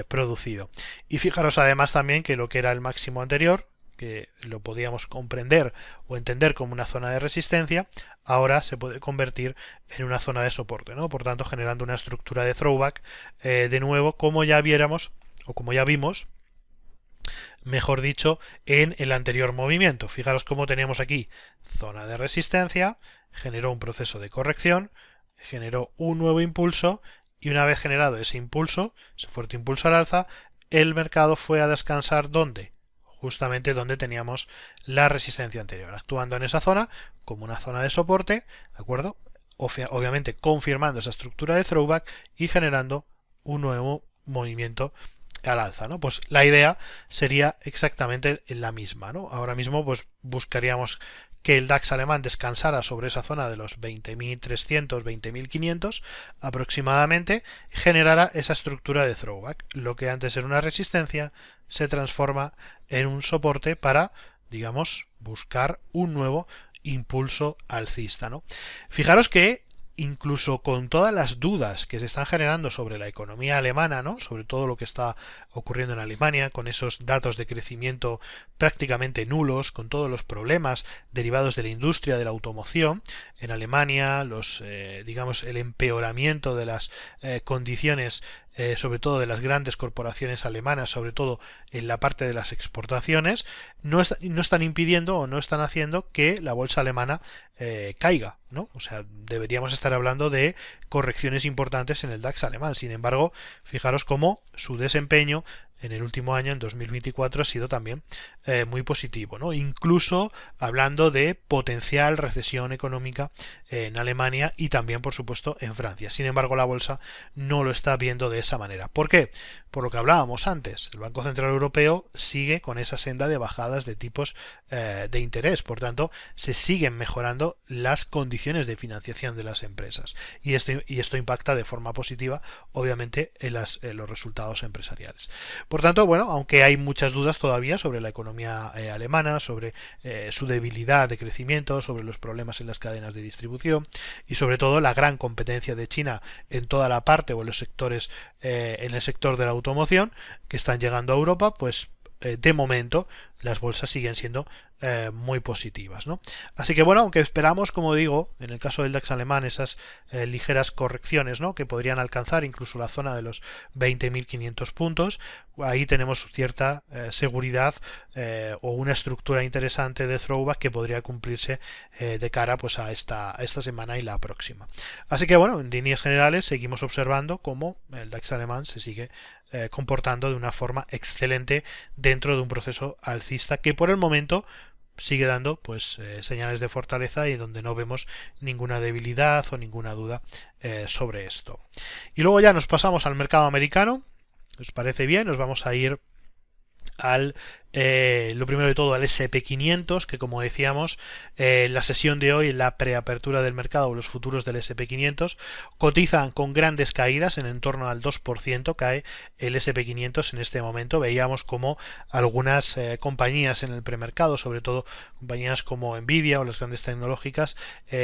producido. Y fijaros además también que lo que era el máximo anterior, que lo podíamos comprender o entender como una zona de resistencia, ahora se puede convertir en una zona de soporte, ¿no? Por tanto, generando una estructura de throwback, de nuevo, como ya viéramos o como ya vimos, mejor dicho, en el anterior movimiento. Fijaros cómo teníamos aquí zona de resistencia, generó un proceso de corrección, generó un nuevo impulso, y una vez generado ese impulso, ese fuerte impulso al alza, el mercado fue a descansar ¿dónde? Justamente donde teníamos la resistencia anterior, actuando en esa zona como una zona de soporte, ¿de acuerdo? Obviamente confirmando esa estructura de throwback y generando un nuevo movimiento al alza, ¿no? Pues la idea sería exactamente la misma, ¿no? Ahora mismo pues buscaríamos que el DAX alemán descansara sobre esa zona de los 20.300, 20.500 aproximadamente, generara esa estructura de throwback. Lo que antes era una resistencia se transforma en un soporte para, digamos, buscar un nuevo impulso alcista, ¿no? Fijaros que incluso con todas las dudas que se están generando sobre la economía alemana, ¿no? Sobre todo lo que está ocurriendo en Alemania, con esos datos de crecimiento prácticamente nulos, con todos los problemas derivados de la industria de la automoción en Alemania, digamos, el empeoramiento de las condiciones, sobre todo de las grandes corporaciones alemanas, sobre todo en la parte de las exportaciones, no están impidiendo o no están haciendo que la bolsa alemana caiga, ¿no? O sea, deberíamos estar hablando de correcciones importantes en el DAX alemán. Sin embargo, fijaros cómo su desempeño en el último año, en 2024, ha sido también muy positivo, ¿no? Incluso hablando de potencial recesión económica en Alemania y también, por supuesto, en Francia. Sin embargo, la bolsa no lo está viendo de esa manera. ¿Por qué? Por lo que hablábamos antes. El Banco Central Europeo sigue con esa senda de bajadas de tipos de interés. Por tanto, se siguen mejorando las condiciones de financiación de las empresas. Y esto impacta de forma positiva, obviamente, en los resultados empresariales. Por tanto, bueno, aunque hay muchas dudas todavía sobre la economía alemana, sobre su debilidad de crecimiento, sobre los problemas en las cadenas de distribución y sobre todo la gran competencia de China en toda la parte o en los sectores, en el sector de la automoción que están llegando a Europa, pues de momento las bolsas siguen siendo muy positivas, ¿no? Así que bueno, aunque esperamos, como digo, en el caso del DAX alemán, esas ligeras correcciones, ¿no? Que podrían alcanzar incluso la zona de los 20.500 puntos, ahí tenemos cierta seguridad o una estructura interesante de throwback que podría cumplirse de cara pues a esta semana y la próxima. Así que bueno, en líneas generales seguimos observando cómo el DAX alemán se sigue comportando de una forma excelente dentro de un proceso alcista que por el momento sigue dando pues señales de fortaleza y donde no vemos ninguna debilidad o ninguna duda sobre esto. Y luego ya nos pasamos al mercado americano. ¿Os parece bien? Nos vamos a ir al lo primero de todo al SP500, que como decíamos, la sesión de hoy, la preapertura del mercado, los futuros del SP500 cotizan con grandes caídas, en torno al 2% cae el SP500 en este momento. Veíamos como algunas compañías en el premercado, sobre todo compañías como Nvidia o las grandes tecnológicas,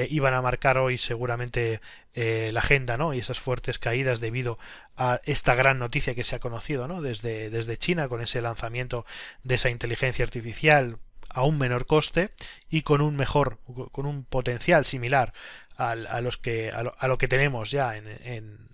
iban a marcar hoy seguramente la agenda, ¿no? Y esas fuertes caídas debido a esta gran noticia que se ha conocido, ¿no? desde China, con ese lanzamiento de esa inteligencia artificial a un menor coste y con un potencial similar a lo que tenemos ya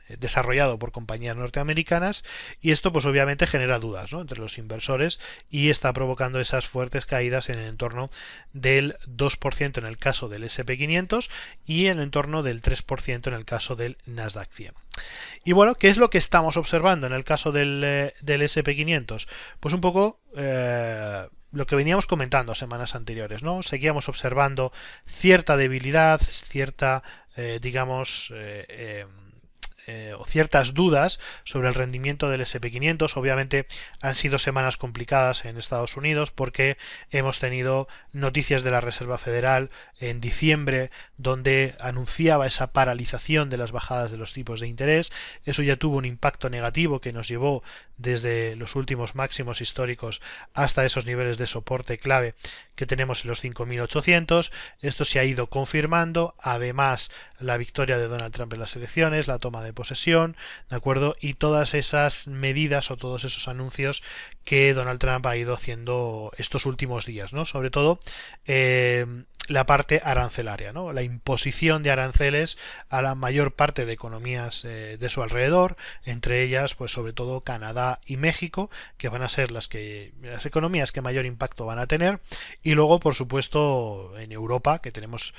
desarrollado por compañías norteamericanas, y esto pues obviamente genera dudas, ¿no?, entre los inversores, y está provocando esas fuertes caídas en el entorno del 2% en el caso del SP500 y en el entorno del 3% en el caso del Nasdaq 100. Y bueno, ¿qué es lo que estamos observando en el caso del SP500? Pues un poco lo que veníamos comentando semanas anteriores, ¿no? Seguíamos observando cierta debilidad, cierta, o ciertas dudas sobre el rendimiento del SP500. Obviamente han sido semanas complicadas en Estados Unidos porque hemos tenido noticias de la Reserva Federal en diciembre donde anunciaba esa paralización de las bajadas de los tipos de interés. Eso ya tuvo un impacto negativo que nos llevó desde los últimos máximos históricos hasta esos niveles de soporte clave que tenemos en los 5.800. Esto se ha ido confirmando. Además, la victoria de Donald Trump en las elecciones, la toma de posesión, ¿de acuerdo? Y todas esas medidas o todos esos anuncios que Donald Trump ha ido haciendo estos últimos días, ¿no? Sobre todo la parte arancelaria, ¿no? La imposición de aranceles a la mayor parte de economías de su alrededor, entre ellas, pues sobre todo Canadá y México, que van a ser las economías que mayor impacto van a tener, y luego, por supuesto, en Europa, que tenemos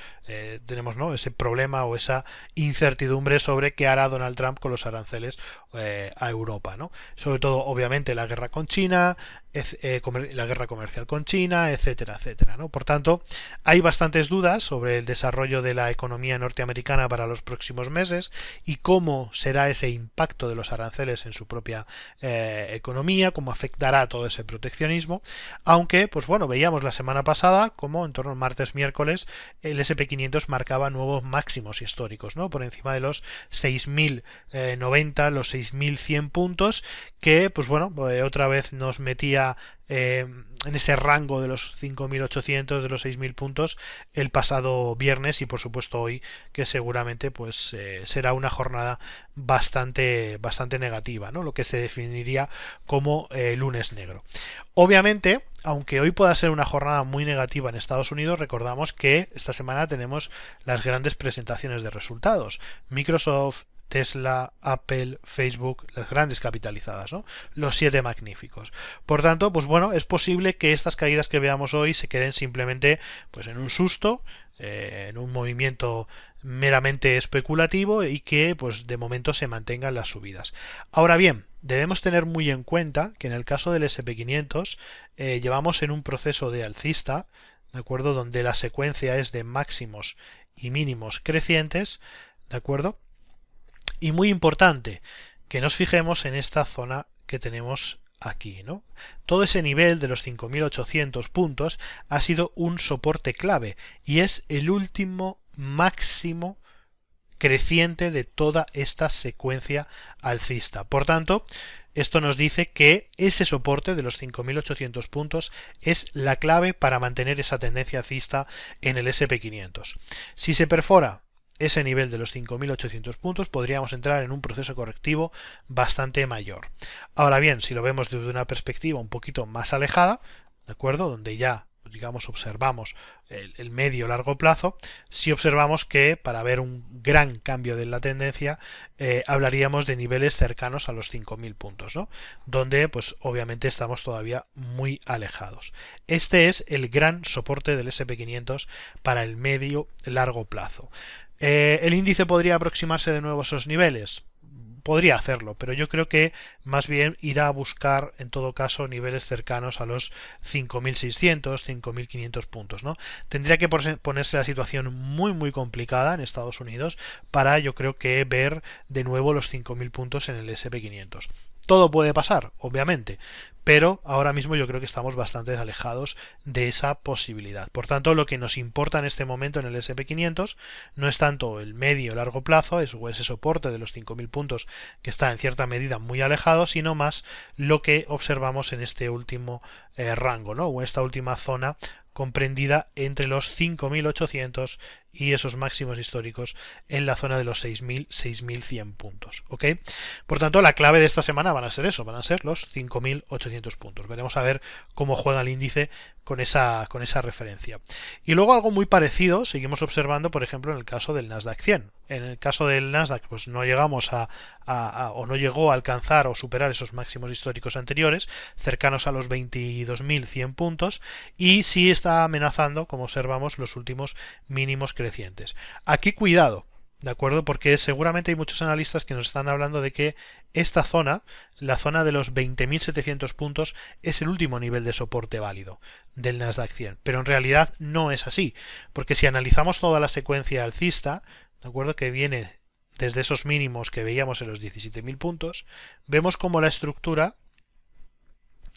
¿no?, ese problema o esa incertidumbre sobre qué hará Donald Trump con los aranceles a Europa, ¿no? Sobre todo, obviamente, la guerra con China, la guerra comercial con China, etcétera, etcétera, ¿no? Por tanto, hay bastantes dudas sobre el desarrollo de la economía norteamericana para los próximos meses y cómo será ese impacto de los aranceles en su propia economía, cómo afectará todo ese proteccionismo, aunque, pues bueno, veíamos la semana pasada como en torno al martes-miércoles el SP500 marcaba nuevos máximos históricos, ¿no?, por encima de los 6.090, los 6.100 puntos, que, pues bueno, otra vez nos metía en ese rango de los 5.800, de los 6.000 puntos el pasado viernes, y por supuesto hoy, que seguramente pues será una jornada bastante negativa, ¿no?, lo que se definiría como lunes negro. Obviamente, aunque hoy pueda ser una jornada muy negativa en Estados Unidos, recordamos que esta semana tenemos las grandes presentaciones de resultados. Microsoft, Tesla, Apple, Facebook, las grandes capitalizadas, ¿no?, los 7 magníficos. Por tanto, pues bueno, es posible que estas caídas que veamos hoy se queden simplemente pues en un susto, en un movimiento meramente especulativo, y que pues de momento se mantengan las subidas. Ahora bien, debemos tener muy en cuenta que en el caso del SP500 llevamos en un proceso de alcista, ¿de acuerdo?, donde la secuencia es de máximos y mínimos crecientes, ¿de acuerdo? Y muy importante que nos fijemos en esta zona que tenemos aquí, ¿no? Todo ese nivel de los 5.800 puntos ha sido un soporte clave y es el último máximo creciente de toda esta secuencia alcista. Por tanto, esto nos dice que ese soporte de los 5.800 puntos es la clave para mantener esa tendencia alcista en el SP500. Si se perfora ese nivel de los 5.800 puntos, podríamos entrar en un proceso correctivo bastante mayor. Ahora bien, si lo vemos desde una perspectiva un poquito más alejada, ¿de acuerdo?, donde ya, digamos, observamos el medio largo plazo, si observamos que para ver un gran cambio de la tendencia hablaríamos de niveles cercanos a los 5.000 puntos, ¿no?, donde pues obviamente estamos todavía muy alejados. Este es el gran soporte del SP500 para el medio largo plazo. ¿El índice podría aproximarse de nuevo a esos niveles? Podría hacerlo, pero yo creo que más bien irá a buscar en todo caso niveles cercanos a los 5.600, 5.500 puntos, ¿no? Tendría que ponerse la situación muy complicada en Estados Unidos para, yo creo, que ver de nuevo los 5.000 puntos en el SP500. Todo puede pasar, obviamente, pero ahora mismo yo creo que estamos bastante alejados de esa posibilidad. Por tanto, lo que nos importa en este momento en el SP500 no es tanto el medio o largo plazo, ese soporte de los 5.000 puntos que está en cierta medida muy alejado, sino más lo que observamos en este último rango, ¿no? O esta última zona comprendida entre los 5.800 y esos máximos históricos en la zona de los 6.000, 6.100 puntos. ¿Ok? Por tanto, la clave de esta semana van a ser eso, van a ser los 5.800 puntos. Veremos a ver cómo juega el índice con esa referencia. Y luego algo muy parecido seguimos observando, por ejemplo, en el caso del Nasdaq 100. En el caso del Nasdaq, pues no llegamos o no llegó a alcanzar o superar esos máximos históricos anteriores, cercanos a los 22.100 puntos, y sí está amenazando, como observamos, los últimos mínimos crecientes. Aquí cuidado, ¿de acuerdo? Porque seguramente hay muchos analistas que nos están hablando de que esta zona, la zona de los 20.700 puntos, es el último nivel de soporte válido del Nasdaq 100. Pero en realidad no es así, porque si analizamos toda la secuencia alcista, ¿de acuerdo? Que viene desde esos mínimos que veíamos en los 17.000 puntos, vemos como la estructura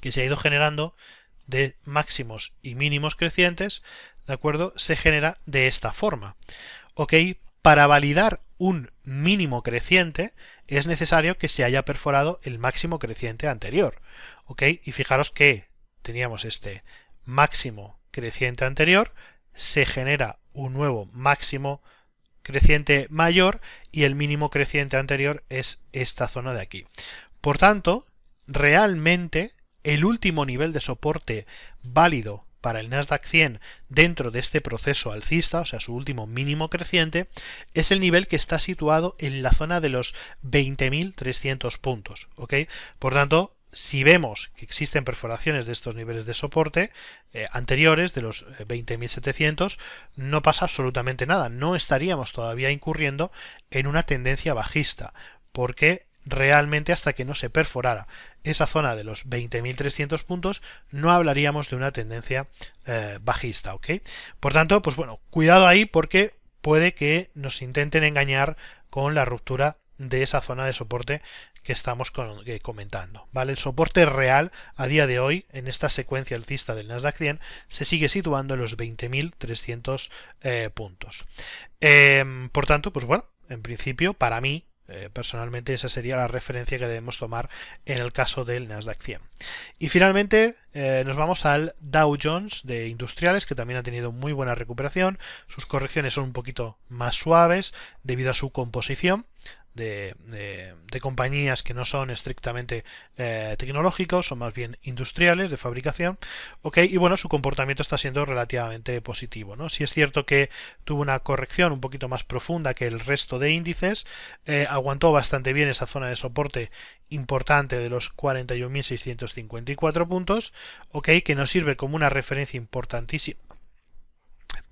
que se ha ido generando de máximos y mínimos crecientes, ¿de acuerdo? Se genera de esta forma. ¿Ok? Para validar un mínimo creciente es necesario que se haya perforado el máximo creciente anterior. ¿Ok? Y fijaros que teníamos este máximo creciente anterior, se genera un nuevo máximo creciente mayor y el mínimo creciente anterior es esta zona de aquí. Por tanto, realmente el último nivel de soporte válido para el Nasdaq 100 dentro de este proceso alcista, o sea, su último mínimo creciente, es el nivel que está situado en la zona de los 20.300 puntos. ¿Ok? Por tanto, si vemos que existen perforaciones de estos niveles de soporte anteriores, de los 20.700, no pasa absolutamente nada. No estaríamos todavía incurriendo en una tendencia bajista, porque realmente hasta que no se perforara esa zona de los 20.300 puntos no hablaríamos de una tendencia bajista. ¿Ok? Por tanto, pues bueno, cuidado ahí porque puede que nos intenten engañar con la ruptura de esa zona de soporte que estamos comentando, ¿vale? El soporte real a día de hoy en esta secuencia alcista del Nasdaq 100 se sigue situando en los 20.300 puntos. Por tanto, pues bueno, en principio para mí personalmente esa sería la referencia que debemos tomar en el caso del Nasdaq 100. Y finalmente nos vamos al Dow Jones de industriales, que también ha tenido muy buena recuperación. Sus correcciones son un poquito más suaves debido a su composición de compañías que no son estrictamente tecnológicos, son más bien industriales, de fabricación. ¿Ok? Y bueno, su comportamiento está siendo relativamente positivo, ¿no? Sí es cierto que tuvo una corrección un poquito más profunda que el resto de índices, aguantó bastante bien esa zona de soporte importante de los 41.654 puntos, ¿ok? Que nos sirve como una referencia importantísima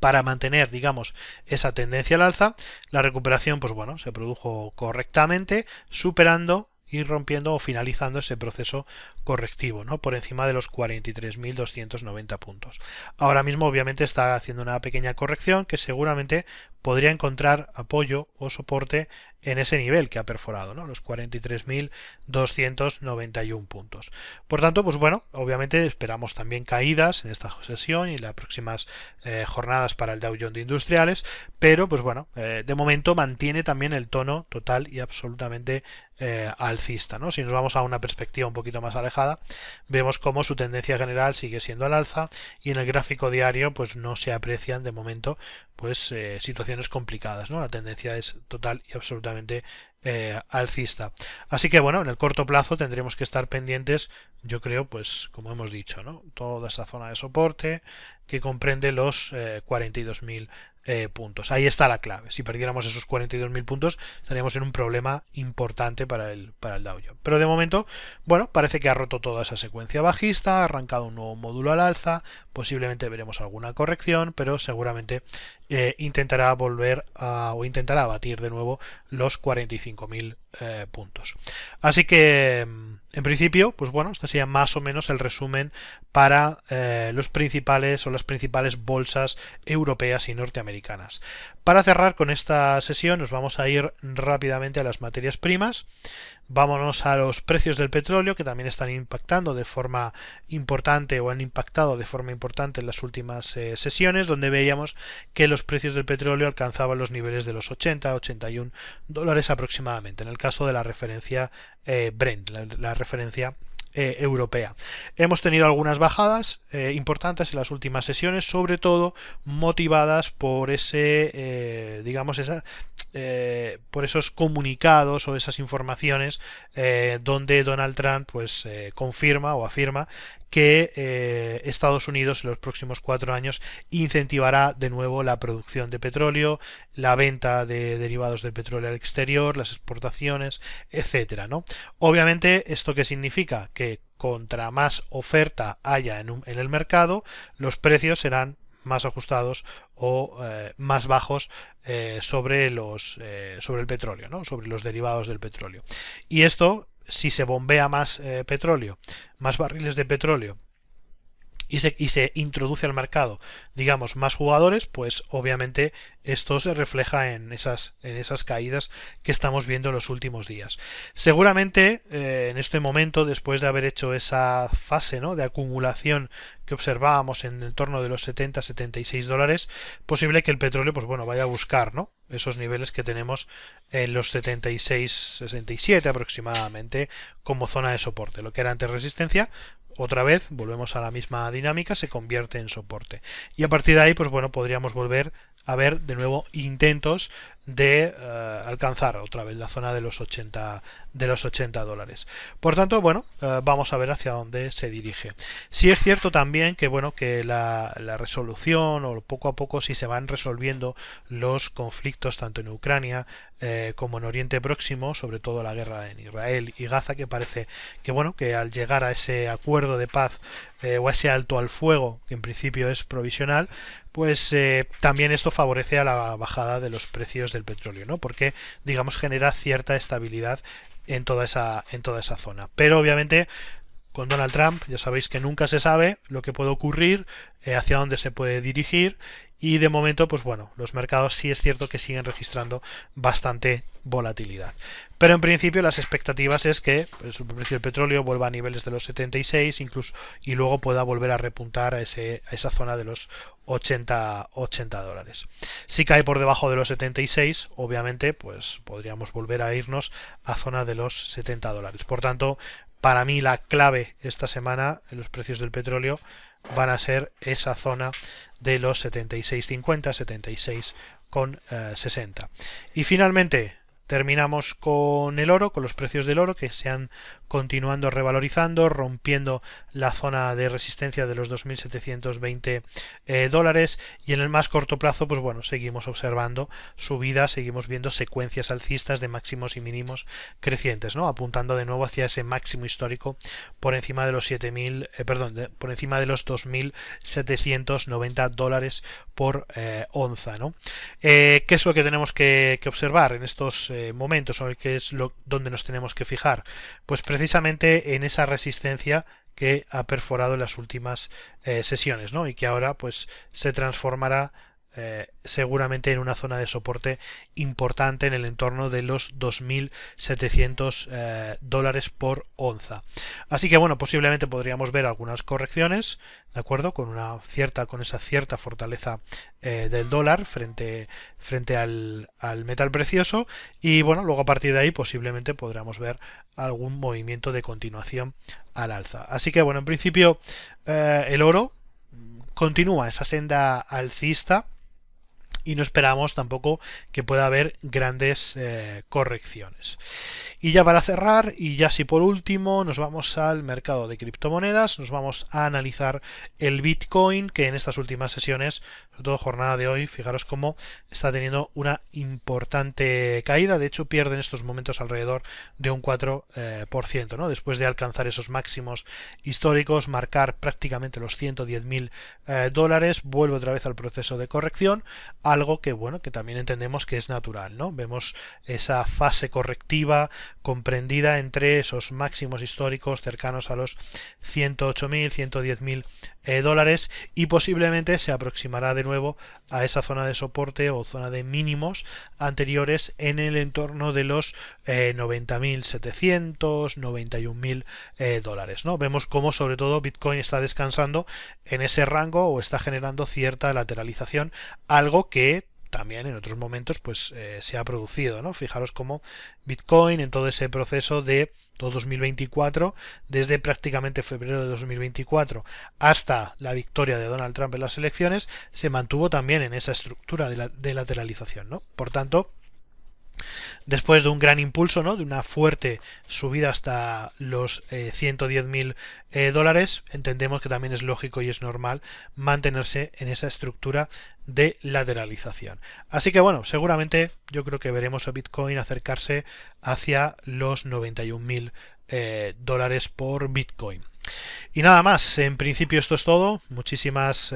para mantener, digamos, esa tendencia al alza. La recuperación, pues bueno, se produjo correctamente, superando y rompiendo o finalizando ese proceso correctivo, ¿no? Por encima de los 43.290 puntos. Ahora mismo, obviamente, está haciendo una pequeña corrección que seguramente podría encontrar apoyo o soporte en ese nivel que ha perforado, ¿no? Los 43.291 puntos. Por tanto, pues bueno, obviamente esperamos también caídas en esta sesión y en las próximas jornadas para el Dow Jones de industriales, pero pues bueno, de momento mantiene también el tono total y absolutamente alcista, ¿no? Si nos vamos a una perspectiva un poquito más alejada, vemos cómo su tendencia general sigue siendo al alza y en el gráfico diario pues no se aprecian de momento pues situaciones complicadas, ¿no? La tendencia es total y absolutamente alcista. Así que bueno, en el corto plazo tendremos que estar pendientes, yo creo, pues como hemos dicho, ¿no? Toda esa zona de soporte que comprende los 42.000 puntos. Ahí está la clave. Si perdiéramos esos 42.000 puntos, estaríamos en un problema importante para el Dow Jones. Pero de momento, bueno, parece que ha roto toda esa secuencia bajista, ha arrancado un nuevo módulo al alza, posiblemente veremos alguna corrección, pero seguramente intentará volver o intentará batir de nuevo los 45.000 puntos. Así que en principio, pues bueno, este sería más o menos el resumen para los principales o las principales bolsas europeas y norteamericanas. norteamericanas. Para cerrar con esta sesión nos vamos a ir rápidamente a las materias primas. Vámonos a los precios del petróleo, que también están impactando de forma importante o han impactado de forma importante en las últimas sesiones, donde veíamos que los precios del petróleo alcanzaban los niveles de los 80-81 dólares aproximadamente, en el caso de la referencia Brent, la referencia europea. Hemos tenido algunas bajadas importantes en las últimas sesiones, sobre todo motivadas por ese, digamos, por esos comunicados o esas informaciones donde Donald Trump pues confirma o afirma que Estados Unidos en los próximos 4 años incentivará de nuevo la producción de petróleo, la venta de derivados del petróleo al exterior, las exportaciones, etcétera, ¿no? Obviamente, ¿esto qué significa? Que contra más oferta haya en el mercado, los precios serán más ajustados o más bajos sobre el petróleo, ¿no? Sobre los derivados del petróleo. Y esto, si se bombea más petróleo, más barriles de petróleo, y se introduce al mercado, digamos, más jugadores, pues obviamente esto se refleja en esas caídas que estamos viendo en los últimos días. Seguramente en este momento, después de haber hecho esa fase, ¿no?, de acumulación que observábamos en el torno de los 70-76 dólares, posible que el petróleo, pues bueno, vaya a buscar, ¿no?, esos niveles que tenemos en los 76-67 aproximadamente como zona de soporte. Lo que era antes resistencia, otra vez volvemos a la misma dinámica, se convierte en soporte. Y a partir de ahí, pues bueno, podríamos volver a ver de nuevo intentos de alcanzar otra vez la zona de los 80 dólares. Por tanto, bueno, vamos a ver hacia dónde se dirige. Sí es cierto también que bueno, que la resolución, o poco a poco, si se van resolviendo los conflictos tanto en Ucrania como en Oriente Próximo, sobre todo la guerra en Israel y Gaza, que parece que bueno, que al llegar a ese acuerdo de paz o a ese alto al fuego, que en principio es provisional, pues también esto favorece a la bajada de los precios del petróleo, ¿no? Porque, digamos, genera cierta estabilidad en toda esa zona. Pero obviamente con Donald Trump ya sabéis que nunca se sabe lo que puede ocurrir, hacia dónde se puede dirigir, y de momento, pues bueno, los mercados sí es cierto que siguen registrando bastante volatilidad. Pero en principio las expectativas es que el precio del petróleo vuelva a niveles de los 76 incluso, y luego pueda volver a repuntar a esa zona de los 80 dólares. Si cae por debajo de los 76, obviamente pues podríamos volver a irnos a zona de los 70 dólares. Por tanto, para mí la clave esta semana en los precios del petróleo van a ser esa zona de los 76,50, 76,60. Y finalmente terminamos con el oro, con los precios del oro que se han continuando revalorizando, rompiendo la zona de resistencia de los 2.720 dólares, y en el más corto plazo, pues bueno, seguimos observando subidas, seguimos viendo secuencias alcistas de máximos y mínimos crecientes, ¿no?, apuntando de nuevo hacia ese máximo histórico por encima de los por encima de los 2.790 dólares por onza, ¿no? ¿Qué es lo que tenemos que observar en estos momentos, o qué es donde nos tenemos que fijar? Pues precisamente en esa resistencia que ha perforado en las últimas sesiones, ¿no?, y que ahora pues se transformará seguramente en una zona de soporte importante en el entorno de los 2.700 dólares por onza. Así que bueno, posiblemente podríamos ver algunas correcciones, ¿de acuerdo?, con esa cierta fortaleza del dólar frente al metal precioso, y bueno, luego a partir de ahí posiblemente podríamos ver algún movimiento de continuación al alza. Así que bueno, en principio el oro continúa esa senda alcista y no esperamos tampoco que pueda haber grandes correcciones. Y ya para cerrar, y ya si por último, nos vamos al mercado de criptomonedas, nos vamos a analizar el Bitcoin, que en estas últimas sesiones, sobre todo jornada de hoy, fijaros cómo está teniendo una importante caída. De hecho, pierde en estos momentos alrededor de un 4%, ¿no?, después de alcanzar esos máximos históricos, marcar prácticamente los 110.000 dólares, vuelve otra vez al proceso de corrección. algo que bueno, que también entendemos que es natural, ¿no? Vemos esa fase correctiva comprendida entre esos máximos históricos cercanos a los 108.000, 110.000 dólares, y posiblemente se aproximará de nuevo a esa zona de soporte o zona de mínimos anteriores en el entorno de los 90.700, 91.000 dólares, ¿no? Vemos cómo sobre todo Bitcoin está descansando en ese rango o está generando cierta lateralización, algo que también en otros momentos pues se ha producido, ¿no? Fijaros cómo Bitcoin en todo ese proceso de todo 2024, desde prácticamente febrero de 2024 hasta la victoria de Donald Trump en las elecciones, se mantuvo también en esa estructura de lateralización, ¿no? Por tanto, después de un gran impulso, ¿no? De una fuerte subida hasta los 110.000 dólares, entendemos que también es lógico y es normal mantenerse en esa estructura de lateralización. Así que bueno, seguramente yo creo que veremos a Bitcoin acercarse hacia los 91.000 dólares por Bitcoin. Y nada más, en principio esto es todo. Muchísimas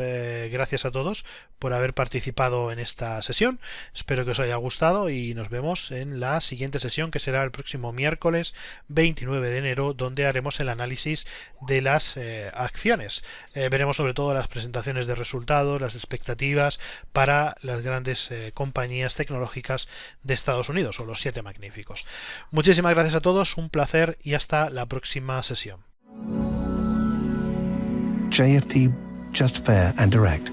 gracias a todos por haber participado en esta sesión. Espero que os haya gustado y nos vemos en la siguiente sesión, que será el próximo miércoles 29 de enero, donde haremos el análisis de las acciones. Veremos sobre todo las presentaciones de resultados, las expectativas para las grandes compañías tecnológicas de Estados Unidos, o los 7 magníficos. Muchísimas gracias a todos, un placer y hasta la próxima sesión. JFT, just fair and direct.